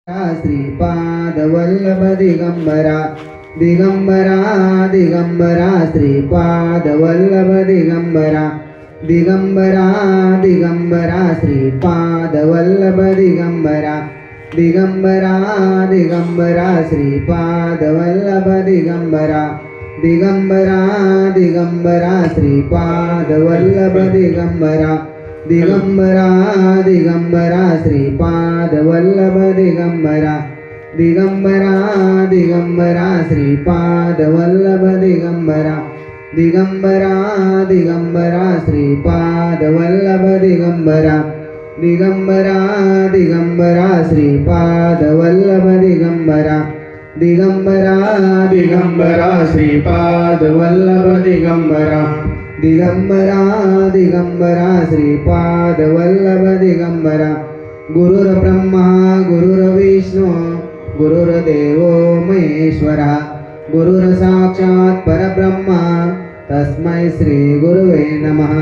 श्रीपाद वल्लभ दिगंबरा दिगंबरा दिगंबरा श्रीपाद वल्लभ दिगंबरा दिगंबरा दिगंबरा श्रीपाद वल्लभ दिगंबरा दिगंबरा दिगंबरा श्रीपाद वल्लभ दिगंबरा दिगंबरा दिगंबरा श्रीपाद वल्लभ दिगंबरा दिगंबरा दिगंबरा श्रीपाद वल्लभ दिगंबरा दिगंबरा दिगंबरा श्रीपाद वल्लभ दिगंबरा दिगंबरा दिगंबरा श्रीपाद वल्लभ दिगंबरा दिगंबरा दिगंबरा श्रीपाद वल्लभ दिगंबरा दिगंबरा दिगंबरा श्रीपाद वल्लभ दिगंबरा दिगंबरा दिगंबरा श्रीपाद वल्लभ दिगंबरा गुरुर्ब्रह्मा गुरुर्विष्णू गुरुर्देवो महेश्वरा गुरुर्साक्षात् परब्रह्मा तस्मै श्री गुरुवे नमः।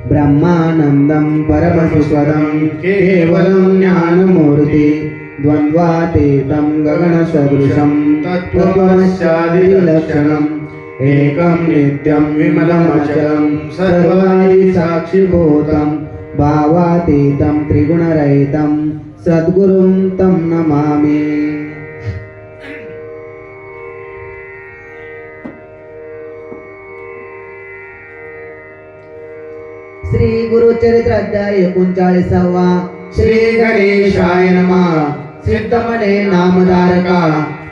ब्रह्मानंदं परमेश्वरं केवलं ज्ञानमूर्ति द्वन्द्वातीतं गगनसदृशं तत्त्वमस्यादिलक्षणम् एकं नित्यं विमलमचलं सर्वाणि साक्षिभूतं भावातीतं त्रिगुणरहितं सद्गुरुं तं नमामि। श्री गुरुचरित्र अध्याय 39 श्री गणेशाय नमः। सिद्धमने नामधारका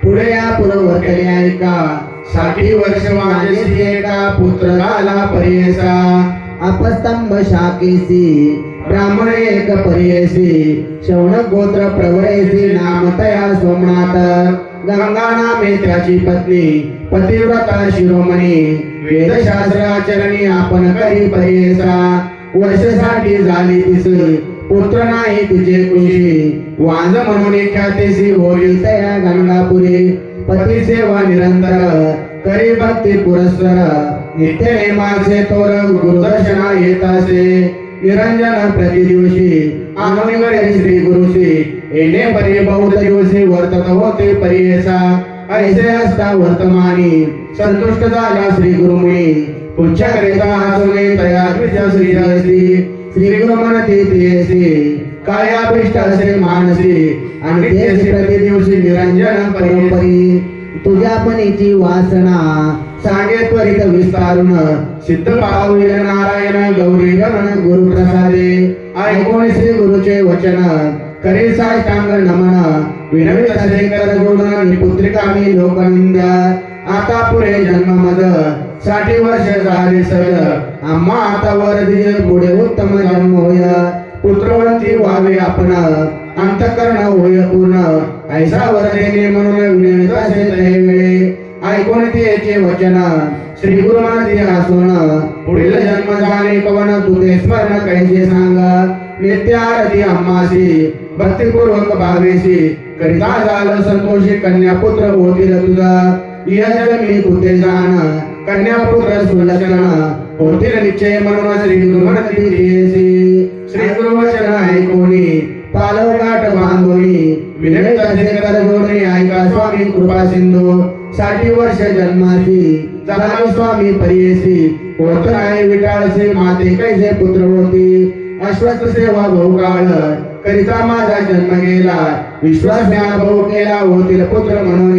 पुढे या पुरवर्तले ऐका 60 वर्ष माझेसी एका पुत्र झाला परियेसा अपस्तंभ शाकेसी ब्राह्मण एक परियेसी शौनक गोत्र प्रवरेसी नाम तया सोमनाथ गंगा नामे त्याची पत्नी पतिव्रता शिरोमणी वेदशास्त्र आचरणी आपण करी परियेसा वर्षासाठी झाली तिसी पुत्र नाही तिचे कृषी वांज म्हणून ख्यातेसी होईल तया गंगापुरी पती सेवा निरंतर करी भक्ती पुरस्कर नित्य नेमाचे तोर गुरुदर्शना येतासे निरंजन प्रति दिवशी आनंदगडे श्री गुरुशी येणे परी बहुत दिवशी वर्तत होते परियेसा ऐसे असता वर्तमानी संतुष्ट झाला श्री गुरुमुनी पुच्छकरिता हसुने तया श्री श्री गुरु म्हणते तेसी काय अभिष्ट असे मानसी आणि तेसी प्रति दिवशी निरंजन परोपरी तुझ्या पणीची वासना सांगे त्वरित विस्तारून सिद्ध पाविल नारायण गौरी गण गुरु प्रसादे ऐकून श्री गुरुचे वचन करी साष्टांग नमन विनवित असे कर जोडून पुत्रिका मी लोकनिंद्या आता पुरे जन्म मद 60 वर्ष झाले सज आम्हा आता वर दिजे पुढे उत्तम जन्म होय पुत्रवंती व्हावे आपण अंतकरण होय पूर्ण ऐसा वर देणे म्हणून विनवित असे ते वेळे ऐकून त्याचे वचन श्री गुरुमानती आसोन पुढील जन्म झाले कवन तुझे स्मरण कैसे सांग नित्य आरती अम्मासी भक्तिपूर्वक भावेशी करिता झालं संतोषी कन्या पुत्र होतील तुझा मी तुझे जाण कन्या पुत्र सुलक्षण होतील निश्चय म्हणून श्री गुरुमानती श्री गुरुवचन ऐकोनी पालव गाठ बांधोनी विनवित असे कर जोडणी ऐका स्वामी कृपा सिंधू 60 वर्ष जन्मासी झाला स्वामी परियेसी होत नाही विटाळसे माते कैसे पुत्र होती अश्वत्थ सेवा बहुकाळ करिता माझा जन्म गेला विश्वास ज्ञान बहु केला होतील पुत्र म्हणून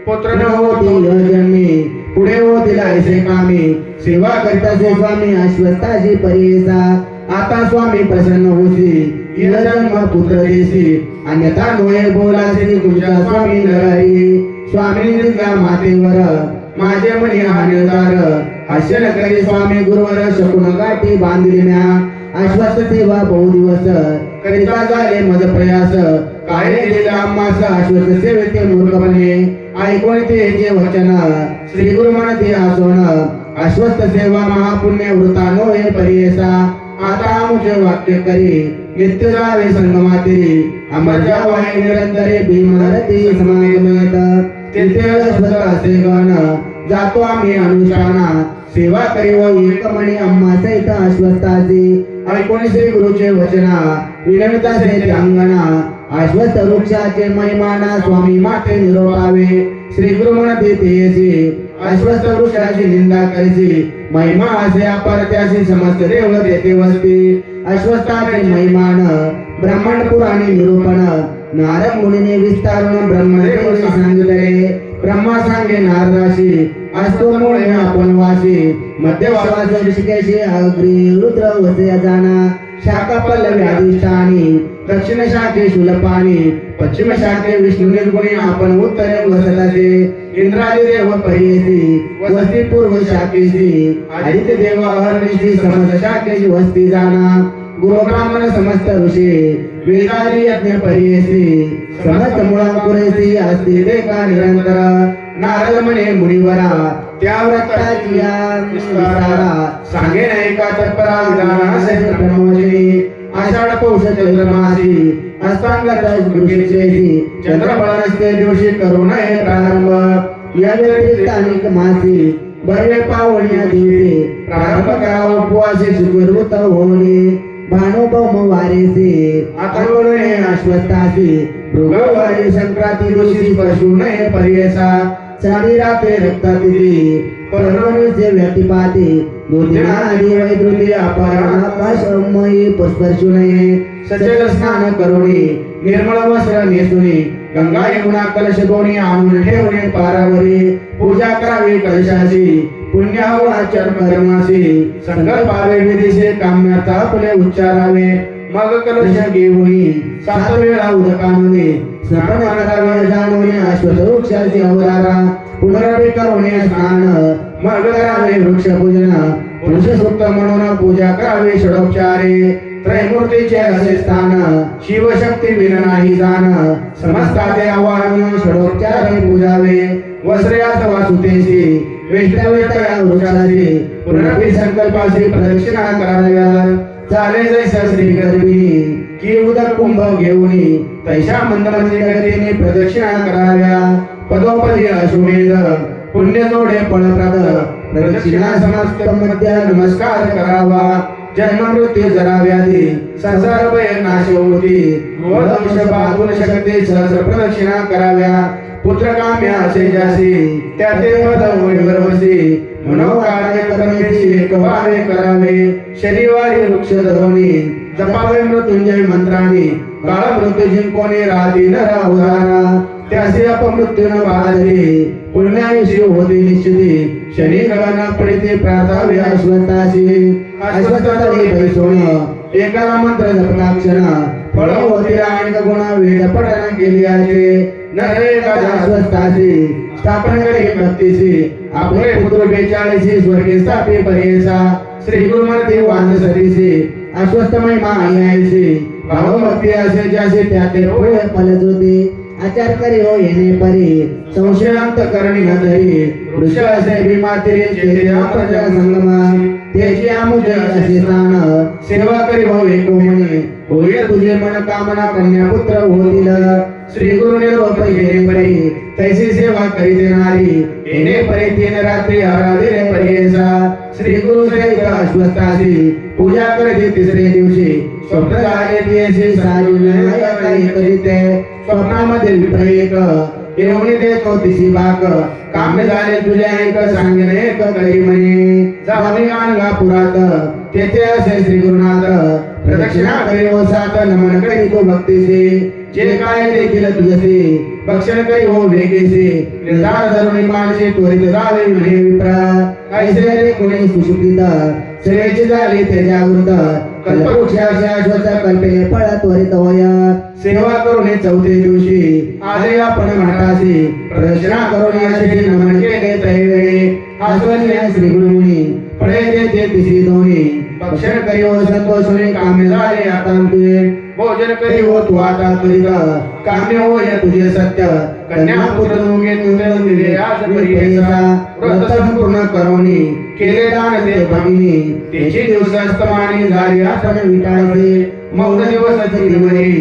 पुत्र न होतील जन्मी पुढे होतील ऐसे कामी सेवा करिताचे स्वामी अश्वत्थाची परियेसा आता स्वामी प्रसन्न होसी जन्म पुत्र देसी अन्यथा नोये बोलासी तुझ्या स्वामी नरहरी स्वामी दिला मातेवर माझे मनी हानिदार हास्यन करी स्वामी गुरुवर शकुन गाठी बांधिल्या अश्वत्थ सेवा बहु दिवस करिता झाले मज प्रयास काय दिले आम्हास अश्वत्थ सेवेचे मूर्खपणे ऐकून ते वचन श्री गुरु म्हणते आसोन अश्वत्थ सेवा महापुण्य वृता नोहे परियेसा आता मुझे वाक्य करी नित्य जावे संगमातिरी अमर जावाय निरंतरे भीमरती समागमेत तेथे असे गण जातो आम्ही अनुष्ठाना सेवा करी व एकमणी अम्मा सहित अश्वत्थाची ऐकून श्री गुरुचे वचना विनविता सहित अंगणा अश्वत्थ वृक्षाचे महिमाना स्वामी माते निरोपावे श्री गुरु म्हणते तेसी अश्वत्थ वृक्षाची निंदा करीसी महिमा असे अपार त्यासी समस्त देव देते वस्ती अश्वत्थाचे महिमान ब्रह्मांड पुराणे निरूपण नारद मुनीने विस्तारून ब्रह्मदेवने सांगितले ब्रह्मा सांगे नारदाशी असतो मुळे आपण वासी मध्यवास ऋषिकेशी अग्री रुद्र वसे जाना शाखा पल्लवी अधिष्ठानी दक्षिण शाखे शूलपाणी पश्चिम शाखे विष्णू निर्गुणी आपण उत्तरे वसताचे इंद्रादी देव परियेसी वस्ती पूर्व शाखेची आदित्य देव अहर्निशी समस्त शाखेची वस्ती जाना गुरु ब्राह्मण समस्त ऋषी वेदादी यज्ञ परियेसी समस्त मुळांकुरेसी असती देका निरंतर नारद म्हणे मुनिवरा त्या व्रताची सांगे एका तत्परा विधाना सहित ब्रह्मोजिनी आषाढ पौष चंद्रमासी अस्तांगत गुरुशेषी चंद्रफळ नसते दिवशी करू नये प्रारंभ या व्यतिरिक्त अनेक मासी बरे पावण्या दिवशी प्रारंभ करावा उपवासी सुखवृत होणे भानुभौम वारेसे अथर्वणे अश्वत्थासी मृगवारी संक्रांती दिवशी पशु नये पर्यसा साडी राते रक्तातिथी पर्वणीचे व्यतिपाती दुर्दिनादी वैद्रुती अपरापाशमयी पुष्पर्शु नये सचल स्नान करुणी निर्मळ वस्त्र नेसुनी गंगा यमुना कलश दोन्ही आणून ठेवणे पारावरी पूजा करावी कलशाची पुण्यावाचन कर्मासी संकल्पावे विधीसे काम्यार्थ आपले उच्चारावे मग कलश घेऊनी 7 वेळा उदकानुने स्नान करावे जाणून अश्वत्थ वृक्षाची अवतारा पुनरावृत्ती करुणे स्नान मग करावे वृक्ष पूजन पुरुष सूक्त म्हणून पूजा करावी षडोपचारे त्रैमूर्तीचे असे स्थान शिवशक्ती विन नाही जाण समस्ताचे आवाहन षडोपचारे पूजावे वस्त्रे अथवा सुतेशी वैष्णवे त्या वृक्षाची पुनरपी संकल्पाची प्रदक्षिणा कराव्या चाले जैसा श्री गर्भिणी की उदक कुंभ घेऊनी तैशा मंदमंदी गतीने प्रदक्षिणा कराव्या पदोपदी अश्वमेध पुण्य जोडे फळप्रद प्रदक्षिणा समस्त मध्य नमस्कार करावा जन्म मृत्यू जरा व्याधी संसार भय नाश होती गोदंश बाजून शक्ती सहस्र प्रदक्षिणा कराव्या पुत्र काम्या असे जासी त्याते पद वैभवसी मनोकार्य करण्याची एक वारे करावे शनिवारी वृक्ष धरोनी जपावे मृत्युंजय मंत्रानी काळ मृत्यू जिंकोनी राधी नरा उदारा त्यासे अपमृत्यू न बाधरी पुण्याविषयी होती निश्चिती शनी गणना पडिते प्रार्थावे अश्वत्थाशी अश्वत्थाची बैसोण एका मंत्र जपलाक्षण फळ होती अनेक गुण वेद पठन केली आहे अश्वत्थाची स्थापन करी भक्तीची आपले पुत्र 42 स्वर्गे स्थापे पर्यसा श्री गुरुमूर्ती वांज सरीसी अश्वत्थ महिमा आयायसी भावभक्ती असे ज्याचे त्याते पुढे फलत होते आचार करी हो येणे परी संशयांत करणी न धरी वृक्ष असे भीमातिरी चेते प्रजा संगमा त्याची आमुज असे स्थान सेवा करी हो एको म्हणे होईल तुझे मन कामना कन्या पुत्र होतील श्री गुरु निरोप येणे परी तैसी सेवा करी देणारी येणे परी 3 रात्री आराधने पर्यसा श्री गुरु सहित अश्वत्थाची पूजा करते 3रे दिवशी स्वप्न झाले तियेसी साजून काही करीते स्वप्नामध्ये विप्रयेक येऊनी देतो तिसी बाक काम्य झाले तुझे एक सांगणे एक करी म्हणे जावी आणला पुरात तेथे असे श्री गुरुनाथ प्रदक्षिणा करी हो 7 नमन करी तो भक्तीसी जे काय देखील तुझसे भक्षण करी हो वेगेसी निर्धार धरुणी मानसी त्वरित जावे म्हणे विप्रा ऐसे रे कोणी सुशुकित श्रेयची झाली ते जागृत कल्पवृक्षाच्या अश्वत्थ कल्पे फळ त्वरित होय सेवा करून 4थ्या दिवशी आले आपण मठासी प्रदक्षिणा करून अशी नमन केले तैवेळी आश्वन्य श्री गुरुमुनी फळे देते तिसी दोन्ही भक्षण करी हो संतोषुनी कामे झाले आता तुझे भोजन करी हो तू आता तुझ काम्य हो या तुझे सत्य कन्या पुत्र दोघे तुझे दिले आज परियसा व्रत संपूर्ण करोनी केले दान ते भगिनी तेची दिवस अस्तमानी झाली आपण विटाळले मौन दिवस दिवरी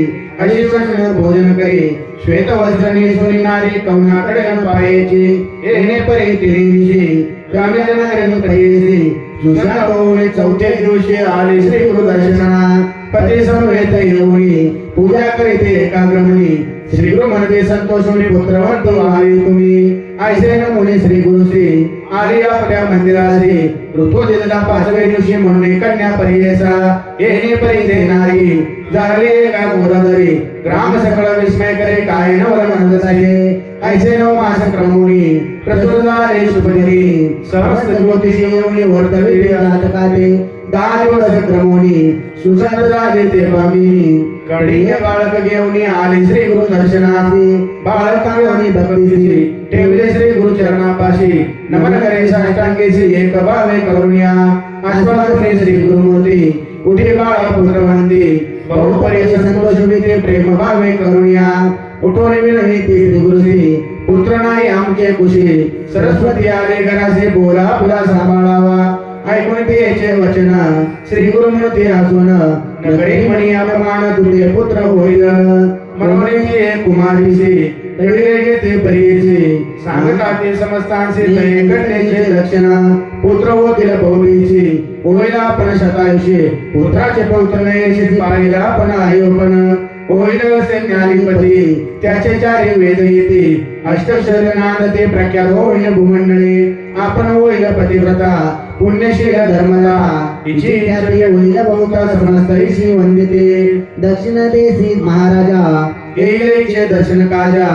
अशी कृष्ण भोजन करी श्वेत वस्त्र नेसुनी नारी कवनाकडे पायाची येणे परी तिरीशी ग्रामीण नगरी पर्यसी दुसऱ्या 4थ्या दिवशी आले श्री गुरु दर्शना पती समवेत येऊनी पूजा करीते एकाग्रमणी श्री गुरु म्हणते संतोषोनी पुत्रवंत व्हावे तुम्ही ऐसे नमुने श्री गुरु श्री आली आपल्या मंदिराशी ऋतू दिलेला 5व्या दिवशी म्हणून कन्या परियेसा येणे परी देणारी झाली एका गोराधरी ग्राम सकळ विस्मय करे काय नवर म्हणत आहे ऐसे नव मास क्रमोनी प्रसुर झाले शुभदिनी समस्त ज्योतिषी येऊनी वर्तविले नाटकाते 10 दिवस क्रमोनी सुसंत झाले ते पामी कडीय बाळक घेऊनी आले श्री गुरु दर्शनासी बाळकांनी भक्तीसी ठेवले श्री गुरु चरणापाशी नमन करे साष्टांगेसी एक भावे करुण्या आश्वासने श्री गुरुमूर्ती उठे बाळ पुत्र वंदी बहुपरी संतोष विते प्रेम भावे करुण्या उठोने विनंती श्री गुरुजी पुत्र नाही आमचे कुशी सरस्वती आले घरासे बोला पुला सांभाळावा ऐकून ते याचे वचन श्री गुरुमूर्ती हसून नगरी म्हणी अभिमान तुझे पुत्र होईल म्हणून ते कुमारीचे तळले घेते परीचे सांगता ते समस्तांचे तळे कन्येचे लक्षण पुत्र होतील बहुलीचे होईल आपण शतायुषे पुत्राचे पौत्र नयेचे पाहिला आपण आयोपण होईल असे ज्ञानीपती त्याचे 4 वेद येते अष्टक्षर नांदते प्रख्यात होईल भूमंडळी आपण होईल पतिव्रता पुण्यशील धर्मदा हिची ख्याती होईल बहुता समस्तैसी वंदिते दक्षिण देशी महाराजा येईलेचे दर्शन काजा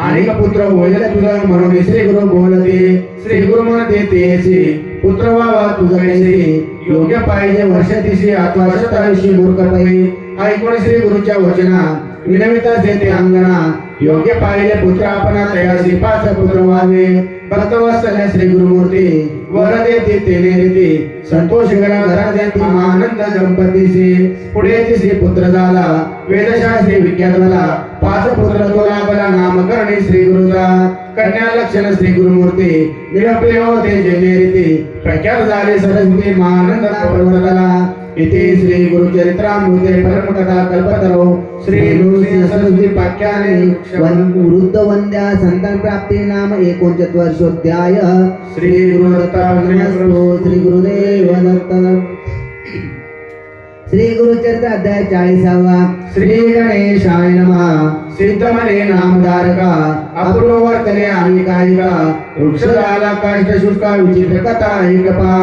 आणि पुत्र होईल तुझा म्हणून श्री गुरु बोलते श्री गुरु म्हणते तेचे पुत्र व्हावा तुझ्याकडे योग्य पाहिजे वर्ष 30 अथवा शतायुषी मूर्ख पाहिजे ऐकून श्री गुरुच्या वचना विनविता देते अंगणा योग्य पाहिजे पुत्र आपण तयासी 5 पुत्र व्हावे भक्तवत्सल श्री गुरुमूर्ती वर देते तेने रीती संतोष करा घरात येते आनंद दंपतीसी पुढे 3 पुत्र झाला वेदशास्त्री विख्यात झाला 5 पुत्र तो लाभला नामकरणी श्री गुरुचा कन्या लक्षण श्री गुरुमूर्ती निरपले होते जेने रीती प्रख्यात झाले सरस्वती महानंद पर्वताला इति श्री गुरुचरित्रामृते परमकथा कल्पतरो श्री नृसिंह सरस्वती पाख्याने वृद्ध वंद्या संतान प्राप्ती नाम 39 वर्षोध्याय श्री गुरुदत्ताय श्री गुरुदेव दत्त श्री गुरुचरित्र अध्याय 40वा श्री गणेशाय नमः सिद्धमने नामधारका अपूर्व वर्तने आम्ही कायिका वृक्ष झाला काष्ट शुष्का विचित्र कथा ऐकपा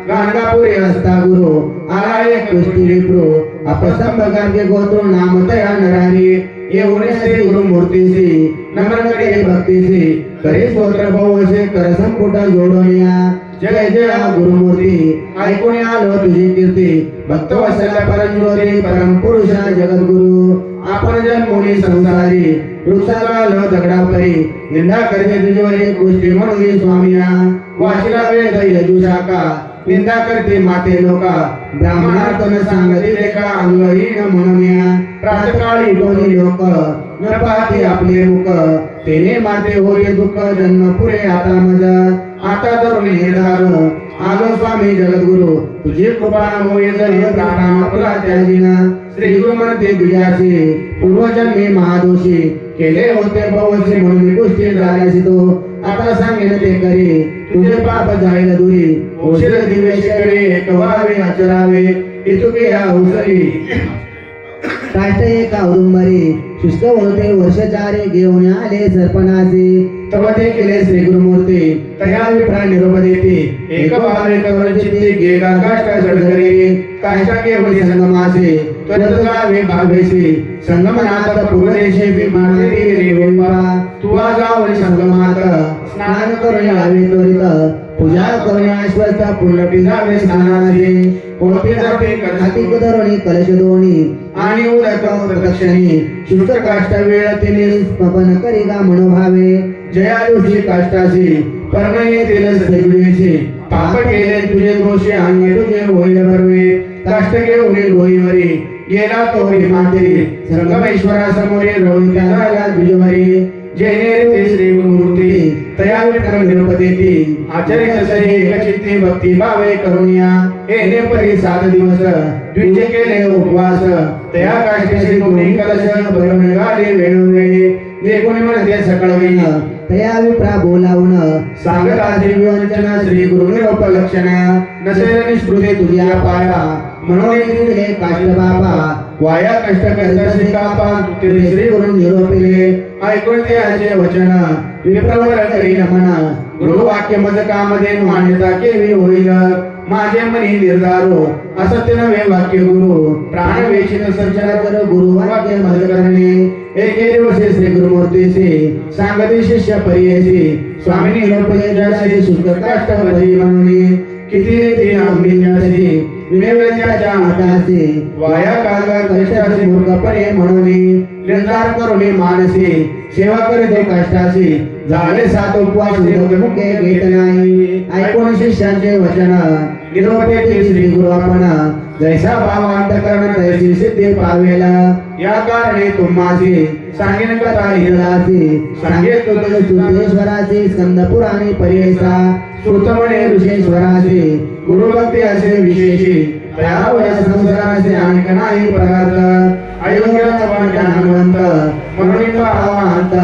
गाणगापुरी असता गुरु आला एक कृष्टी विप्रो अपस्तंभ गार्गे गोत्र नाम तया नरारी येऊन श्री गुरुमूर्तीसी नम्रकडे भक्तीसी करी स्तोत्र बहुवसे कर संपुट जोडोनिया जय जय गुरुमूर्ती ऐकून आलो तुझी कीर्ती भक्त वत्सल परमज्योती परम पुरुष जगद्गुरु आपण जन्मोनी संसारी वृक्षाला लो दगडा परी निंदा करते तुझ्यावरी गोष्टी म्हणून स्वामिया वाचिला वेद यजुशाखा निंदा करते माते लोका ब्राह्मणार्थ न सांगते लेखा अंगहीन म्हणून प्रातकाळी दोन्ही लोक न पाहते आपले मुख तेने माते होते दुःख जन्म पुरे आता मजा आता तरुणी निर्धार आलो स्वामी जगद्गुरु तुझी कृपा होय जरी प्राणा आपला त्याजीना श्री गुरु म्हणते तुझ्याशी पूर्वजन्मी महादोषी केले होते बहुवशी म्हणून गोष्टी झाल्याशी तो आता सांगेन ते करी तुझे पाप जाईल दुरी उशीर दिवेशकडे एक व्हावे आचरावे इतुके या उसरी काष्ट एका औदुंबरी शुष्क होते वर्ष 4 घेऊन आले सर्पणासी तव ते केले श्री गुरुमूर्ती तया विप्रा निरोप देते एक भावे कवर चित्ते गेला काष्ट जडघरी काष्ट केवळी संगमासे त्वरित गावे भावेसी संगमनाथ पूर्वदेशे विमाने रे वेपा तुवा गावरी संगमात स्नान करून यावे त्वरित पूजा करून आश्वस्त पूर्ण जावे स्नानासी कोणते जाते करती कदरोणी कलश दोणी आणि उदक प्रदक्षिणी शुष्क काष्ट वेळ तिने स्मपन करी गा मनोभावे जयायुषी काष्टासी पर्ण येतील सैवेशी पाप केले तुझे दोषी अंगे तुझे होईल भरवे काष्ट घेऊन गोईवरी गेला तो माते संगमेश्वरा समोरे रोहिता झाला तुझवरी जयने श्री गुरुमूर्ती तया विक्रम निरुपदेती आचरित सरी एकचित्ती भक्ती भावे करुण्या येणे परी 7 दिवस द्विज केले उपवास तया काष्टेशी दोन्ही कलश भरून गाले वेणुवेळी जे कोणी म्हणते सकळ वेळ तया विप्रा बोलावून सांगता दिव्यवंचन श्री गुरु निरोप लक्षण नसेल निष्कृती तुझ्या पाया म्हणून दिले काष्ट बाबा वाया कष्ट करता शिकापा ते श्री गुरु निरोपिले ऐकून त्याचे वचन विप्रवर करी नमन गुरुवाक्य मज कामधेनु मान्यता केवी होईल माझे मनी निर्धारो असत्य नव्हे वाक्य गुरु प्राण वेचित सर्जन कर गुरुवाक्य मज करणे एके दिवशी श्री गुरुमूर्तीसी सांगती शिष्य परियेसी स्वामी निरोपले जशी शुद्ध काष्ट भरी म्हणून किती ते आंबिन्यासी विनेवल्याच्या हातासी वाया कालवा कष्टासी मूर्खपणे म्हणून निर्धार करुणी मानसी सेवा करते कष्टासी झाले सात उपवास मुखे घेत नाही ऐकून शिष्यांचे वचन निरोपे श्री गुरु आपण जैसा भाव अंतकरण तैसी सिद्धी पावेला या कारणे तुम्हासी सांगेन कथा हिरलासी सांगे तुझे सुरेश्वरासी स्कंद पुराणी परियसा श्रुतमणे ऋषेश्वरासी गुरुभक्ती असे विशेषी तयावया संसाराचे आणख नाही पदार्थ अयोग्याचा ज्ञानवंत म्हणून भावांत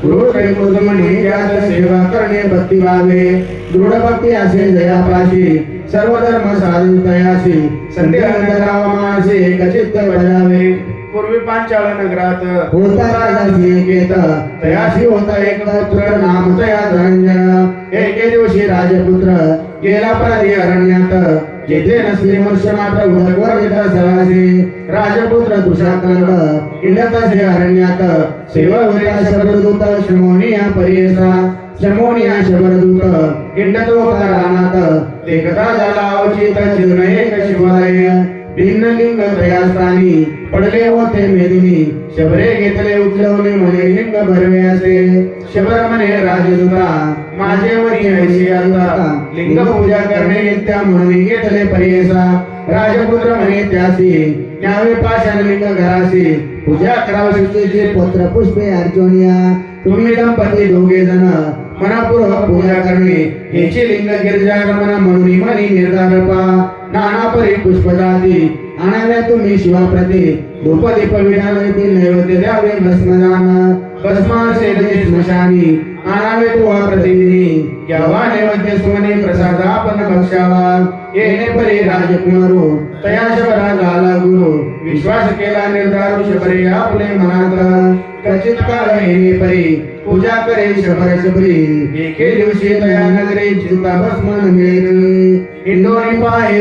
गुरु कैकुदमणी ज्ञात सेवा करणे भक्ती भावे दृढ भक्ती असे जयापाशी सर्व धर्म साधू तयासी संदेह करावा मानसे एकचित्त बजावे पूर्वी पांचाळ नगरात होता राजा एकेत तयाशी होता एक पुत्र नाम तया धनंजय एके दिवशी राजपुत्र गेला परारी अरण्यात जेथे नसले मनुष्य मात्र उदकवर येता सरासे राजपुत्र दुशाकंड इंडतासे अरण्यात सेवा होता शबरदूत श्रमोनिया परियसा श्रमोनिया शबरदूत इंडतोता रानात ते कथा झाला अवचित जीवन एक शिवालय भिन्न लिंग त्रयास्थानी पडले होते मेदिनी शबरे घेतले उचलवले म्हणे लिंग भरवे असे शबर म्हणे राजदूता माझे वरी ऐशी आता लिंग पूजा करणे नित्य म्हणून घेतले परियसा राजपुत्र म्हणे त्यासी न्यावे पाषाण लिंग घरासी पूजा करावी तुझे पुत्र पुष्पे अर्जुनिया तुम्ही दंपती दोघे जण मनापूर्वक पूजा करणे हेची लिंग गिरिजागमन म्हणून मनी निर्धार पा नाना परी पुष्प जाती आणाव्या तुम्ही शिवाप्रती धूपदीप विधान येथील नैवेद्य द्यावे भस्मदान भस्मासेने स्मशानी आणावे तुवा प्रतिदिनी घ्यावा नैवेद्य सुमने प्रसाद आपण भक्षावा येणे परी राजकुमारो तया शबरा झाला गुरु विश्वास केला निर्धारू शबरे आपले मनात कचित काळ येणे परी पूजा करे शबर शबरी एके दिवशी तया नगरी चिताभस्म मिळे इंदोरी पाहे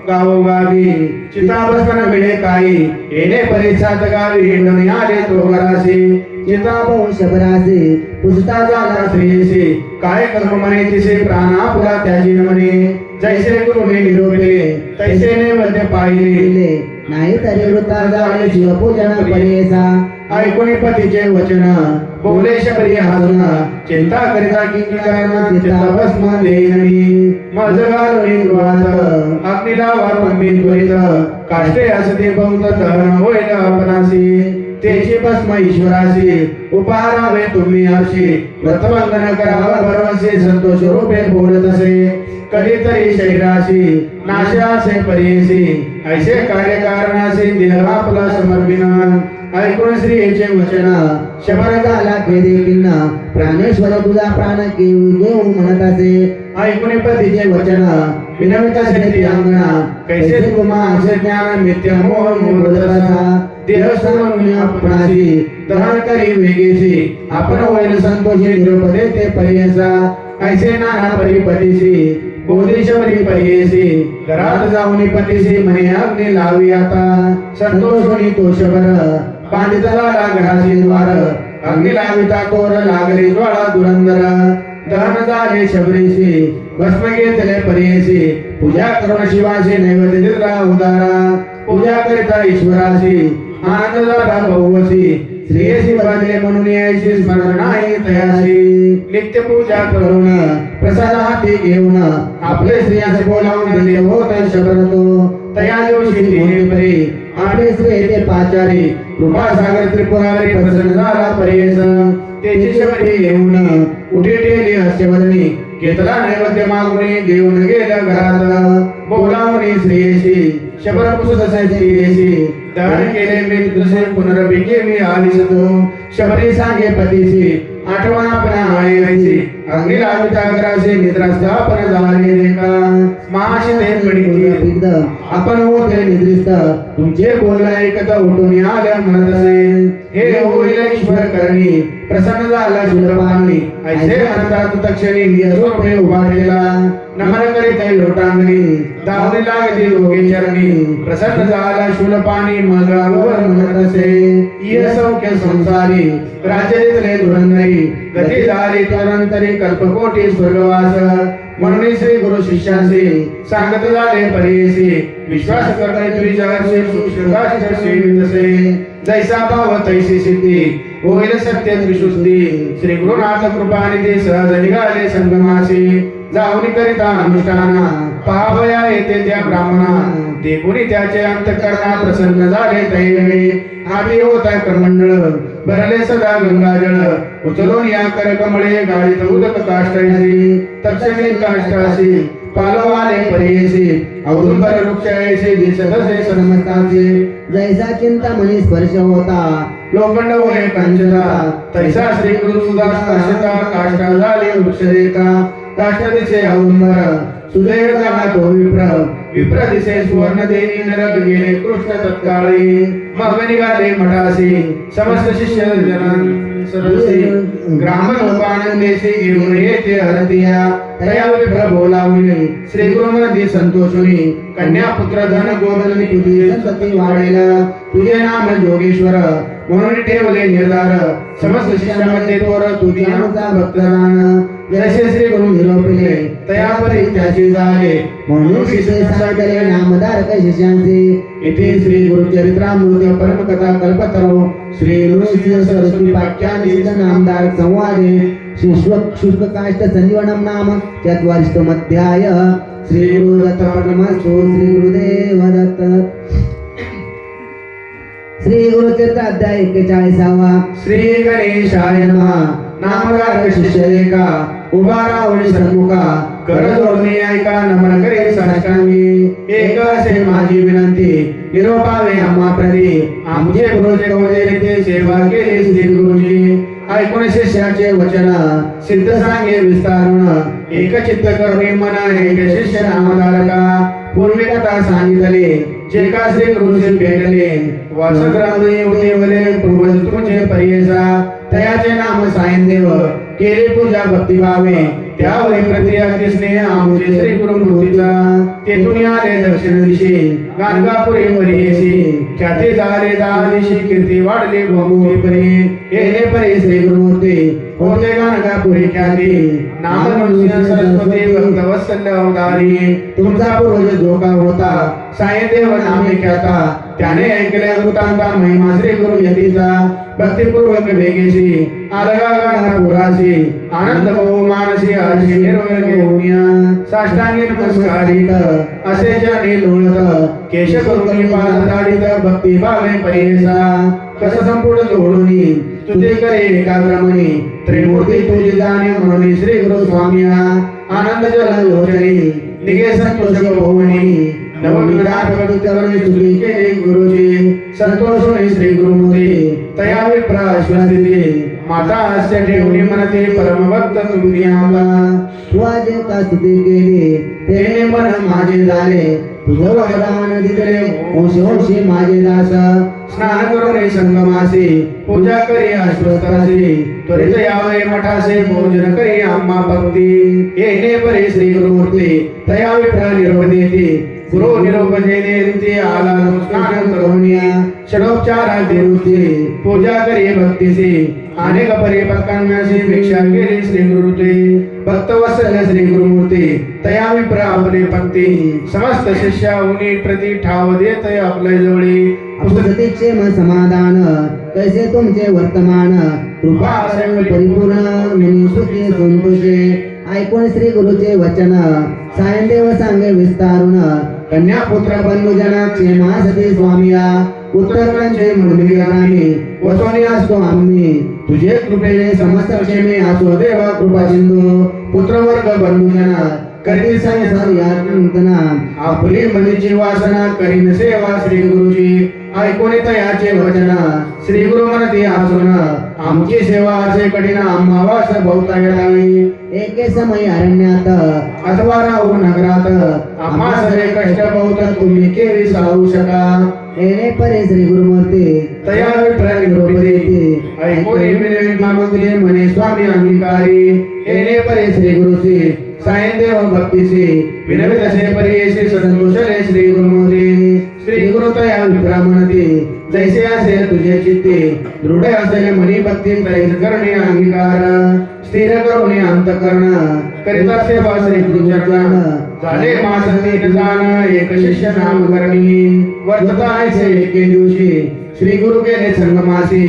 गावोगावी चिताभस्म मिळे काही येणे परी सात गावी हिंडून आले तो घराशी चिताभव शबरासी पुजता झाला श्रेयसी काय कर्म म्हणे तिसे प्राणा पुरा त्याची म्हणे जैसे गुरुने निरोपले तैसे नैवेद्य पाहिले नाही तरी वृत्ता झाले शिवपूजन परियसा ऐकून पतीचे वचन बोले शबरी हाजून चिंता करिता किंकिकारांना चिताभस्म देईनी मज घालून गृहात अग्नीला वारून त्वरित काष्टे असते बहुत दहन होईल आपणासी तेची भस्म ईश्वरासी उपहारावे तुम्ही हर्षी व्रतबंधन करावा भरवसे संतोष रूपे बोलत असे कधीतरी शरीराशी नाशासे परियसी ऐसे कार्यकारणासी देह आपला समर्पिन ऐकून श्रीचे वचन शबर झाला खेदे किन्न प्राणेश्वर तुझा प्राण घेऊ म्हणत असे ऐकून पतीचे वचन विनवित असे अंगणा कैसे तुमा असे ज्ञान मिथ्या मोह बोधरसा देह सर्व आपणासी दहन करी वेगेसी आपण होईल संतोषी निरोप देते परियसा ऐसे नाना परिपतीसी बोधेश्वरी परियसी घरात जाऊन पतीसी म्हणे अग्नी लावी आता संतोषोनी तो शबर बांधित झाला घराची द्वार अग्नी लाविता कोर लागली ज्वाळा दुरंदर दहन झाले शबरीसी भस्म घेतले परियसी पूजा करून शिवासी नैवेद्य दिला उदारा पूजा करिता ईश्वरासी आनंद झाला बहुवसी श्रेयसी बदले म्हणून यायची स्मरण नाही तयासी नित्य पूजा करून प्रसाद हाती घेऊन आपले स्त्रियांचे बोलावून दिले होत शबर तो तया दिवशी तिने परी आठे श्री ते पाचारी कृपा सागर त्रिपुरारी प्रसन्न झाला परियस तेची शबरी घेऊन उठे ठेली हस्यवदनी घेतला नैवेद्य मागुनी घेऊन गेला घरात बोलावणी श्रेयसी शबर पुसतसेसी दहन केले मी दुसरे पुनरभिके मी आलिसतो शबरी सांगे पतीसी आठवण आपण आळीची अग्नी लाविता ग्रासे निद्रास्त आपण झाले देखा महाशिते पडिती आपण होते निद्रिस्त तुमचे बोलला ऐकता उठून आल्या म्हणत असे हे होईल ईश्वर करणी प्रसन्न झाला शूलपाणी ऐसे म्हणतात तक्षणी नियरोपे उभा केला नमन करीत लोटांगणी दावणी लागते दोघे चरणी प्रसन्न झाला शूलपाणी मगावर म्हणत असे ये सौख्य संसारी राज्य धुरंधरी गती झाली त्वरंतरी कल्पकोटी स्वर्गवास म्हणून श्री गुरु शिष्यासी सांगत झाले परेसी विश्वास करणे द्विजाचे सुश्रुतासे जैसा भाव तैसी सिद्धी होईल सत्य त्रिशुद्धी श्री गुरुनाथ कृपानिधी सहज निघाले संगमासी जाऊन करिता अनुष्ठाना पाहया येते त्या ब्राह्मणा देखुनी त्याचे अंतःकरणा प्रसन्न झाले तैवेळी आधी होता करमंडळ भरले सदा गंगाजळ उचलून या कर कमळे गाळीत उदक काष्टायसी तक्षणी काष्टासी पालवाले परेसी औदुंबर वृक्षायसी दिसतसे समस्ताचे जैसा चिंतामणी स्पर्श होता लोखंड होय कांचता तैसा श्री गुरुदास काष्टा काष्टा झाले वृक्षरेखा काष्ट दिसे औदुंबर सुदैव झाला तो विप्र दिसे सुवर्ण देवी नरक गेले कृष्ण तत्काळी मग निघाले मठासी समस्त शिष्य जनां सरसी ग्रामलोकानंदेसी घेऊन येते हरतिया तया विप्र बोलावली श्री गुरुमंदी संतोषुनी कन्या पुत्र धन गोदनी तुझी संतती वाढेला तुझे नाम जोगेश्वर म्हणून ठेवले निर्धार समस्त शिष्यामध्ये तोर तुझी आमचा भक्तरान जैसे श्री गुरु निरोपिले तयापरी त्याची झाले म्हणून शिष्य सांगले नामधारक शिष्यांचे इथे श्री गुरु चरित्रामृत परमकथा कल्पतरो श्री नृसिंह सरस्वती वाक्यानि नामधार संवादे शुष्क काष्ट संजीवनम नाम चत्वारिष्टम अध्याय श्री गुरु दत्तमस्तु श्री गुरुदेव दत्त श्री गुरुचरित्र अध्याय 41 श्री गणेशाय नमः नामधारक शिष्य रेखा उभा राहुणी सन्मुखा कर जोडणी ऐका नमन करे साष्टांगी एक असे माझी विनंती निरोपावे आम्हा प्रती आमचे गुरुचे कवले रीते सेवा केली श्री गुरुजी ऐकून शिष्याचे वचन सिद्ध सांगे विस्तारून एक चित्त करुणी मन एक शिष्य नामधारका पूर्वी कथा सांगितले जे का श्री गुरुचे भेटले वासग्रामी उठेवले पूर्वज तुमचे परियसा तयाचे नाम सायनदेव केले पूजा भक्तिभावे त्यावेळी प्रतियाचे स्नेह आमुचे श्री गुरुमूर्तीचा तेथून आले दक्षिण दिशी गाणगापुरी वरियेसी ख्याती झाले दिशी कीर्ती वाढली भूमी परी येणे परी श्री गुरुमूर्ती होते गाणगापुरी ख्याती नाम नृसिंह सरस्वती भक्त वत्सल अवतारी तुमचा पूर्वज धोका होता सायदेव नामे ख्याता त्याने ऐकले वृत्तांता महिमा श्री गुरु यतीचा भक्तिपूर्वक वेगेशी आलगा गाणगापुरासी आनंद बहु मानसी हर्षी निर्वय घेऊन साष्टांगी नमस्कारित असे जने लोळत केश करुणी पाद दाढीत भक्ती भावे परियसा कस संपूर्ण जोडूनी तुझे करे एकाग्रमणी त्रिमूर्ती तुझी जाणे म्हणून श्री गुरु स्वामी आनंद जल लोचनी निगे संतोष भुवनी नवविराट भक्तवरणी तुझी केली गुरुजी संतोष श्री गुरुमूर्ती तया विप्र अश्वसिद्धी माता अस्य ठेवणी म्हणते परम भक्त तुम्ही आम्हा तुझे का स्तुती केली तेने मन माझे झाले तुझं वरदान दिले ओशी ओशी माझे दास स्नान करून संगमासी पूजा करी अश्वत्थासी त्वरित यावे मठासे भोजन करी आम्हा भक्ती येणे परी श्री गुरुमूर्ती तया विप्र निरोपदेती गुरु निरोपजेने रीती आला स्नान करून षडोपचारा देवती पूजा करी भक्तीसी अनेक परिपक्वांशी भिक्षा केली श्री गुरुते भक्त वत्सल श्री गुरुमूर्ती तया विप्र आपले पंक्ती समस्त शिष्याहुनी प्रति ठाव देत आपल्या जवळी पुस्ततीचे समाधान कैसे तुमचे वर्तमान कृपा परिपूर्ण सुखी संतोषे ऐकून श्री गुरुचे वचन सायनदेव सांगे विस्तारून कन्या पुत्र बंधुजनाचे महासती स्वामिया उत्तरांचे मुलगी राणी वसोनी असतो आम्ही तुझे कृपेने समस्त क्षेमे असो देवा कृपा सिंधू पुत्रवर्ग बंधुजन करी संसार यातना आपली मनीची वासना करीन सेवा श्री गुरुजी ऐकून तयाचे वचन श्री गुरु म्हणती आसून आमची सेवा असे कठीण आम्हावास बहुता येणावी एके समय अरण्यात अथवा राहू नगरात आम्हा सगळे कष्ट बहुत तुम्ही केवी सावू शका येणे परे श्री गुरुमूर्ती तया विठ्ठल निरोप देती ऐकून विनय मागुले म्हणे स्वामी अंगीकारी येणे परे श्री गुरुसी सायन देव भक्तीसी विनवित असे परियेशी संतोषले श्री गुरुमूर्ती श्री गुरु तया विप्रा म्हणती जैसे असे तुझे चित्ते दृढ असेल मनी भक्ती तैस करणे अंगीकार स्थिर करुणे अंतकरण करीत सेवा श्री गुरुचरण झाले मास तीन जाण एक शिष्य नाम करणी वर्तता ऐसे एके दिवशी श्री गुरु गेले संगमासी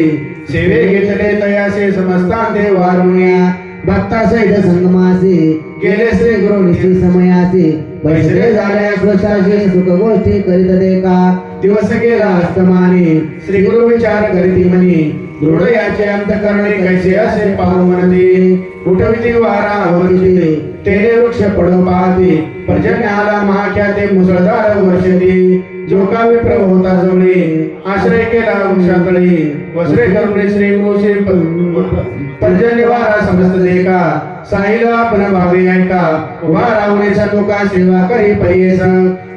सेवे घेतले तयासे समस्तांते वारुण्या भक्ता सहित संगमासी गेले श्री गुरु निश्चित समयासी बैसले झाले स्वतःचे सुख गोष्टी करीत देखा दिवस गेला अस्तमानी श्री गुरु विचार करीती म्हणी दृढ याचे अंत करणे कैसे असे पाहू म्हणते उठविती वारा अवरती तेने वृक्ष पडो पाहती पर्जन्य आला महाख्याते मुसळधार वर्षती जो का विप्र होता जवळे आश्रय केला वृक्षातळी वस्त्रे करुणे श्री गुरुशी पर्जन्य वारा समस्त देखा साईला आपण भावे ऐका वारा होण्याचा लोका सेवा करी परियेसा